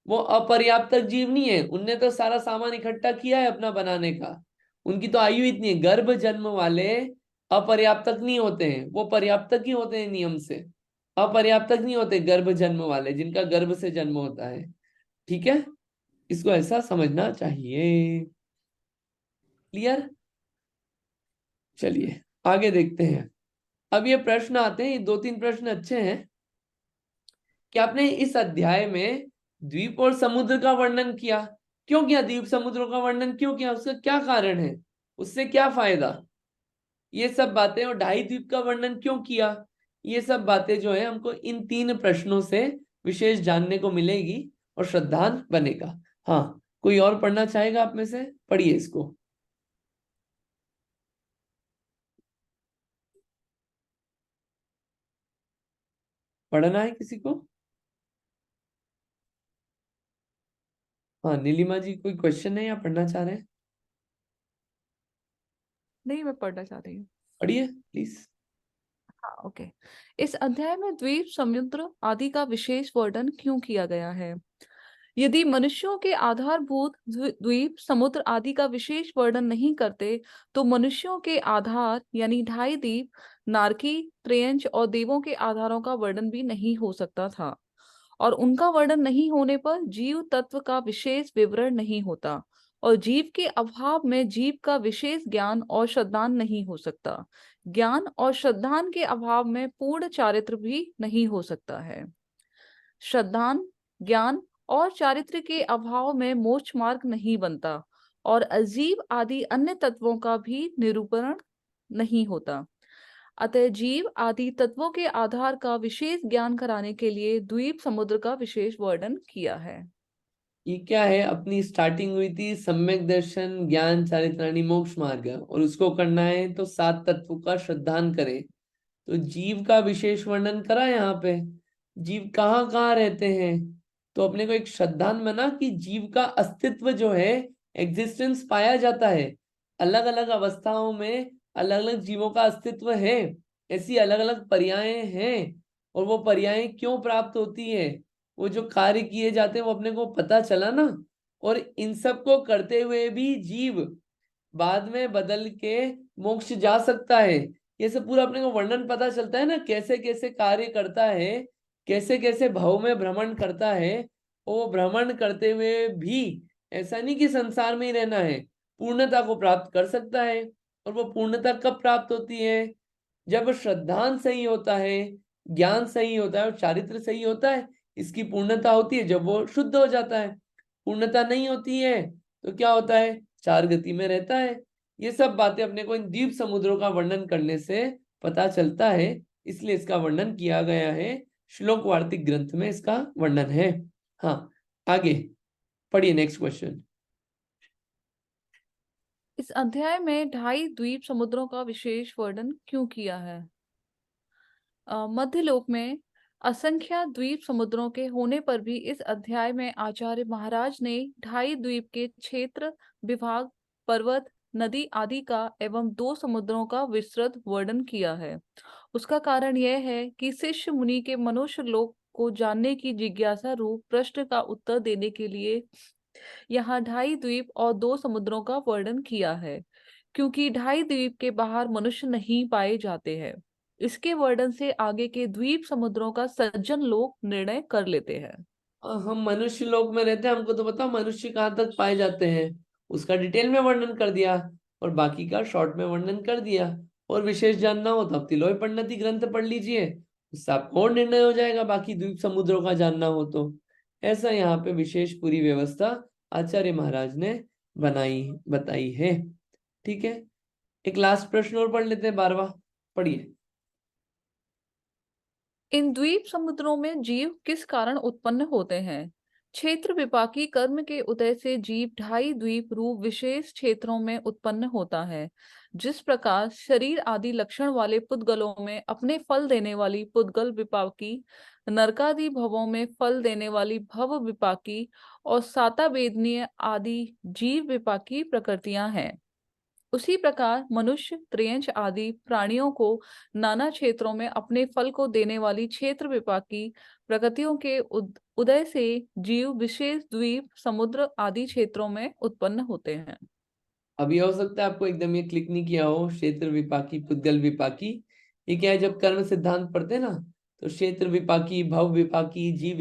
वो अपर्याप्तक जीव नहीं है। उनने तो सारा सामान इकट्ठा किया है अपना बनाने का, उनकी तो आयु इतनी है। गर्भ जन्म वाले अपर्याप्तक नहीं होते हैं, वो पर्याप्तक ही होते हैं नियम से, अपर्याप्तक नहीं होते गर्भ जन्म वाले, जिनका गर्भ से जन्म होता है। ठीक है, इसको ऐसा समझना चाहिए। क्लियर? चलिए आगे देखते हैं। अब ये प्रश्न आते हैं, ये 2-3 प्रश्न अच्छे हैं कि आपने इस अध्याय में द्वीप और समुद्र का वर्णन किया। क्यों किया द्वीप समुद्रों का वर्णन, क्यों किया, उसका क्या कारण है, उससे क्या फायदा, ये सब बातें। और ढाई द्वीप का वर्णन क्यों किया, ये सब बातें जो है हमको इन 3 प्रश्नों से विशेष जानने को मिलेगी और श्रद्धांत बनेगा। हाँ, कोई और पढ़ना चाहेगा आप में से? पढ़िए इसको। पढ़ना है किसी को? हाँ नीलिमा जी, कोई क्वेश्चन है या पढ़ना चाह रहे हैं? नहीं, मैं पढ़ना चाह रही हूँ। पढ़िए प्लीज। हाँ, ओके। इस अध्याय में द्वीप, समुद्र आदि का विशेष वर्णन क्यों किया गया है? यदि मनुष्यों के आधारभूत द्वीप, समुद्र आदि का विशेष वर्णन नहीं करते, तो मनुष्यों के आधार यानी ढाई द्वीप, नारकी, त्रियंच और देवों के आधारों का वर्णन भी नहीं हो सकता था। और उनका वर्णन नहीं होने पर जीव तत्व का विशेष विवरण नहीं होता, और जीव के अभाव में जीव का विशेष ज्ञान और श्रद्धान नहीं हो सकता। ज्ञान और श्रद्धान के अभाव में पूर्ण चारित्र भी नहीं हो सकता है। श्रद्धान, ज्ञान और चारित्र के अभाव में मोक्ष मार्ग नहीं बनता, और अजीव आदि अन्य तत्वों का भी निरूपण नहीं होता। अतः जीव आदि तत्वों के आधार का विशेष ज्ञान कराने के लिए द्वीप समुद्र का विशेष वर्णन किया है। ये क्या है, अपनी स्टार्टिंग हुई थी सम्यक दर्शन ज्ञान चारित्राणी मोक्ष मार्ग, और उसको करना है तो 7 तत्वों का श्रद्धान करें। तो जीव का विशेष वर्णन करा यहाँ पे, जीव कहाँ कहाँ रहते हैं, तो अपने को एक श्रद्धान बना कि जीव का अस्तित्व जो है, एग्जिस्टेंस पाया जाता है। अलग अलग अवस्थाओं में अलग अलग जीवों का अस्तित्व है, ऐसी अलग अलग पर्यायें हैं। और वो पर्यायें क्यों प्राप्त होती है, वो जो कार्य किए जाते हैं वो अपने को पता चला ना। और इन सब को करते हुए भी जीव बाद में बदल के मोक्ष जा सकता है। ये सब पूरा अपने को वर्णन पता चलता है ना, कैसे कैसे कार्य करता है, कैसे कैसे भाव में भ्रमण करता है। वो भ्रमण करते हुए भी ऐसा नहीं कि संसार में ही रहना है, पूर्णता को प्राप्त कर सकता है। और वो पूर्णता कब प्राप्त होती है, जब श्रद्धान सही होता है, ज्ञान सही होता है और चारित्र सही होता है। इसकी पूर्णता होती है जब वो शुद्ध हो जाता है। पूर्णता नहीं होती है तो क्या होता है, 4 गति में रहता है। ये सब बातें अपने को इन द्वीप समुद्रों का वर्णन करने से पता चलता है, इसलिए इसका वर्णन किया गया है। श्लोक वार्तिक ग्रंथ में इसका वर्णन है। हाँ आगे पढ़िए, नेक्स्ट क्वेश्चन। इस अध्याय में ढाई द्वीप समुद्रों का विशेष वर्णन क्यों किया है? मध्यलोक में असंख्य द्वीप समुद्रों के होने पर भी इस अध्याय में आचार्य महाराज ने ढाई द्वीप के क्षेत्र, विभाग, पर्वत, नदी आदि का एवं 2 समुद्रों का विस्तृत वर्णन किया है। उसका कारण यह है कि शिष्य मुनि के मनुष्य लोक को जानने की जिज्ञासा रूप प्रश्न का उत्तर देने के लिए यहाँ ढाई द्वीप और 2 समुद्रों का वर्णन किया है, क्योंकि ढाई द्वीप के बाहर मनुष्य नहीं पाए जाते हैं। इसके वर्णन से आगे के द्वीप समुद्रों का सज्जन लोग निर्णय कर लेते हैं। हम मनुष्य लोक में रहते हैं, हमको तो बताओ मनुष्य कहाँ तक पाए जाते हैं, उसका डिटेल में वर्णन कर दिया और बाकी का शॉर्ट में वर्णन कर दिया। और विशेष जानना हो तो आप तिलोय परिणति ग्रंथ पढ़ लीजिए, उससे आपको और निर्णय हो जाएगा बाकी द्वीप समुद्रों का जानना हो तो। ऐसा यहाँ पे विशेष पूरी व्यवस्था आचार्य महाराज ने बताई है। ठीक है, एक लास्ट प्रश्न और पढ़ लेते हैं, 12वां पढ़िए। इन द्वीप समुद्रों में जीव किस कारण उत्पन्न होते हैं? क्षेत्र विपाकी कर्म के उदय से जीव ढाई द्वीप रूप विशेष क्षेत्रों में उत्पन्न होता है। जिस प्रकार शरीर आदि लक्षण वाले पुद्गलों में अपने फल देने वाली पुद्गल विपाकी, नरकादि भवों में फल देने वाली भव विपाकी और साता वेदनीय आदि जीव विपाकी प्रकृतियां हैं, उसी प्रकार मनुष्य, त्रियंच आदि प्राणियों को नाना क्षेत्रों में अपने फल को देने वाली क्षेत्र विपाकी प्रकृतियों के उदय से जीव विशेष द्वीप, समुद्र आदि क्षेत्रों में उत्पन्न होते हैं। अभी हो सकता है आपको एकदम ये क्लिक नहीं किया हो, क्षेत्र विपाकी पुद्गल विपाकी, ये क्या है, जब कर्म सिद्धांत पढ़ते ना तो क्षेत्र विपाकी, भव विपाकी, जीव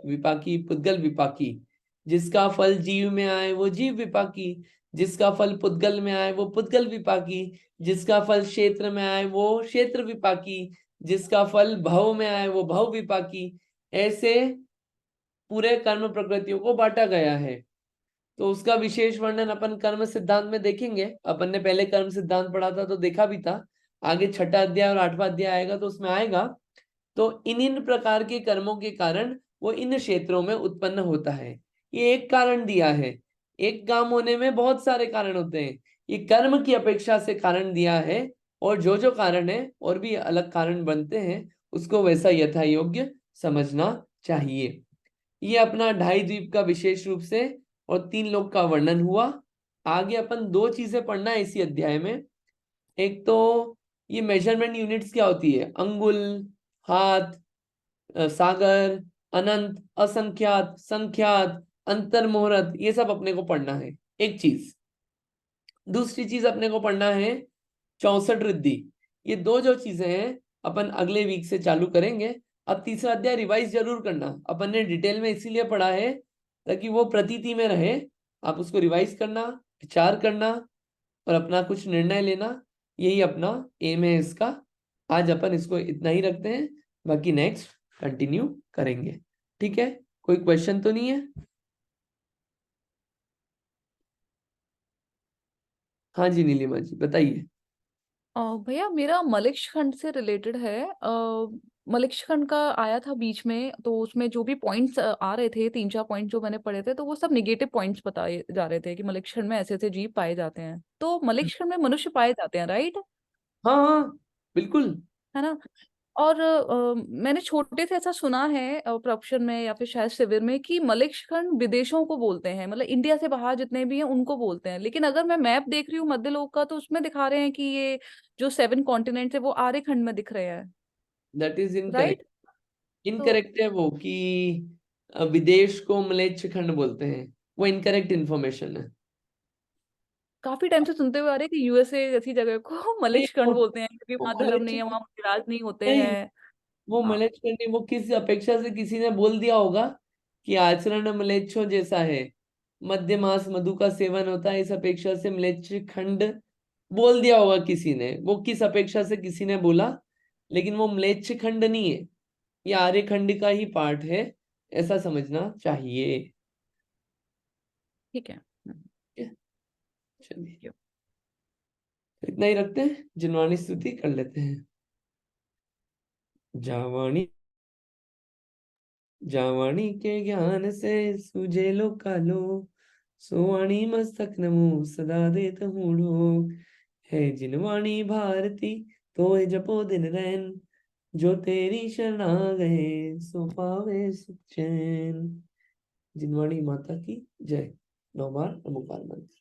विपाकी, पुद्गल विपाकी, जिसका फल जीव में आए वो जीव विपाकी, जिसका फल पुद्गल में आए वो पुद्गल विपाकी, जिसका फल क्षेत्र में आए वो क्षेत्र विपाकी, जिसका फल भव में आए वो भव विपाकी। ऐसे पूरे कर्म प्रकृतियों को बांटा गया है। तो उसका विशेष वर्णन अपन कर्म सिद्धांत में देखेंगे। अपन ने पहले कर्म सिद्धांत पढ़ा था तो देखा भी था, आगे 6ठा अध्याय और 8वां अध्याय आएगा तो उसमें आएगा। तो इन प्रकार के कर्मों के कारण वो इन क्षेत्रों में उत्पन्न होता है। ये एक कारण दिया है, एक काम होने में बहुत सारे कारण होते हैं, ये कर्म की अपेक्षा से कारण दिया है। और जो कारण है और भी अलग कारण बनते हैं, उसको वैसा यथा योग्य समझना चाहिए। ये अपना ढाई द्वीप का विशेष रूप से और 3 लोक का वर्णन हुआ। आगे अपन 2 चीजें पढ़ना है इसी अध्याय में। एक तो ये मेजरमेंट यूनिट्स क्या होती है, अंगुल, हाथ, सागर, अनंत, असंख्यात, संख्यात, अंतर्मुहूर्त, ये सब अपने को पढ़ना है, एक चीज। दूसरी चीज अपने को पढ़ना है 64 रिद्धि। ये 2 जो चीजें हैं अपन अगले वीक से चालू करेंगे। अब तीसरा अध्याय रिवाइज जरूर करना, अपन ने डिटेल में इसीलिए पढ़ा है ताकि वो प्रतीति में रहे। आप उसको रिवाइज करना, विचार करना और अपना कुछ निर्णय लेना, यही अपना एम है इसका। आज अपन इसको इतना ही रखते हैं, बाकी नेक्स्ट कंटिन्यू करेंगे। ठीक है, कोई क्वेश्चन तो नहीं है? हाँ जी नीलिमा जी बताइए। भैया मेरा मलिक्ष खंड से रिलेटेड है। मलिक्ष खंड का आया था बीच में, तो उसमें जो भी पॉइंट्स आ रहे थे, 3-4 पॉइंट जो मैंने पढ़े थे, तो वो सब निगेटिव पॉइंट्स बताए जा रहे थे कि मलिक्ष खंड में ऐसे ऐसे जीव पाए जाते हैं। तो मलिक्ष खंड में मनुष्य पाए जाते हैं, राइट? हाँ हाँ बिल्कुल। है ना? और मैंने छोटे से ऐसा सुना है प्रोफेशन में या फिर शायद शिविर में कि मलिक्ष खंड विदेशों को बोलते हैं, मतलब इंडिया से बाहर जितने भी हैं उनको बोलते हैं। लेकिन अगर मैं मैप देख रही हूँ मध्यलोक का, तो उसमें दिखा रहे हैं कि ये जो 7 कॉन्टिनेंट्स है वो आर्य खंड में दिख रहे हैं, दैट इज राइट? इनकरेक्ट। तो इनकरेक्ट है वो कि विदेश को म्लेच्छ खंड बोलते हैं, वो इनकरेक्ट इन्फॉर्मेशन है। काफी टाइम से सुनते हुए आ रहे हैं कि यूएसए जैसी जगह को नहीं मलिक्ष खंड बोलते हैं, क्योंकि वो वहां धर्म म्लेच्छ नहीं है, वहां राज नहीं होते नहीं, हैं। वो हाँ, म्लेच्छ खंड नहीं, वो किस अपेक्षा से किसी ने बोल दिया होगा कि आचरण म्लेच्छों जैसा है, मध्य मास मधु का सेवन होता है, इस अपेक्षा से म्लेच्छ खंड बोल दिया होगा किसी ने। वो किस अपेक्षा से किसी ने बोला, लेकिन वो म्लेच्छ खंड नहीं है, ये आर्य खंड का ही पार्ट है, ऐसा समझना चाहिए। ठीक है। चलिए इतना ही रखते हैं, जिनवाणी स्तुति कर लेते हैं। जावाणी जावाणी के ज्ञान से सूझे लो कालो, सोवाणी मस्तक नमो सदा देत हूँ है जिनवाणी भारती तो जपो दिन रैन, जो तेरी शरण आ गए सो पावे सुख चैन। जिनवाणी माता की जय। 9 बार नमोकार मंत्र।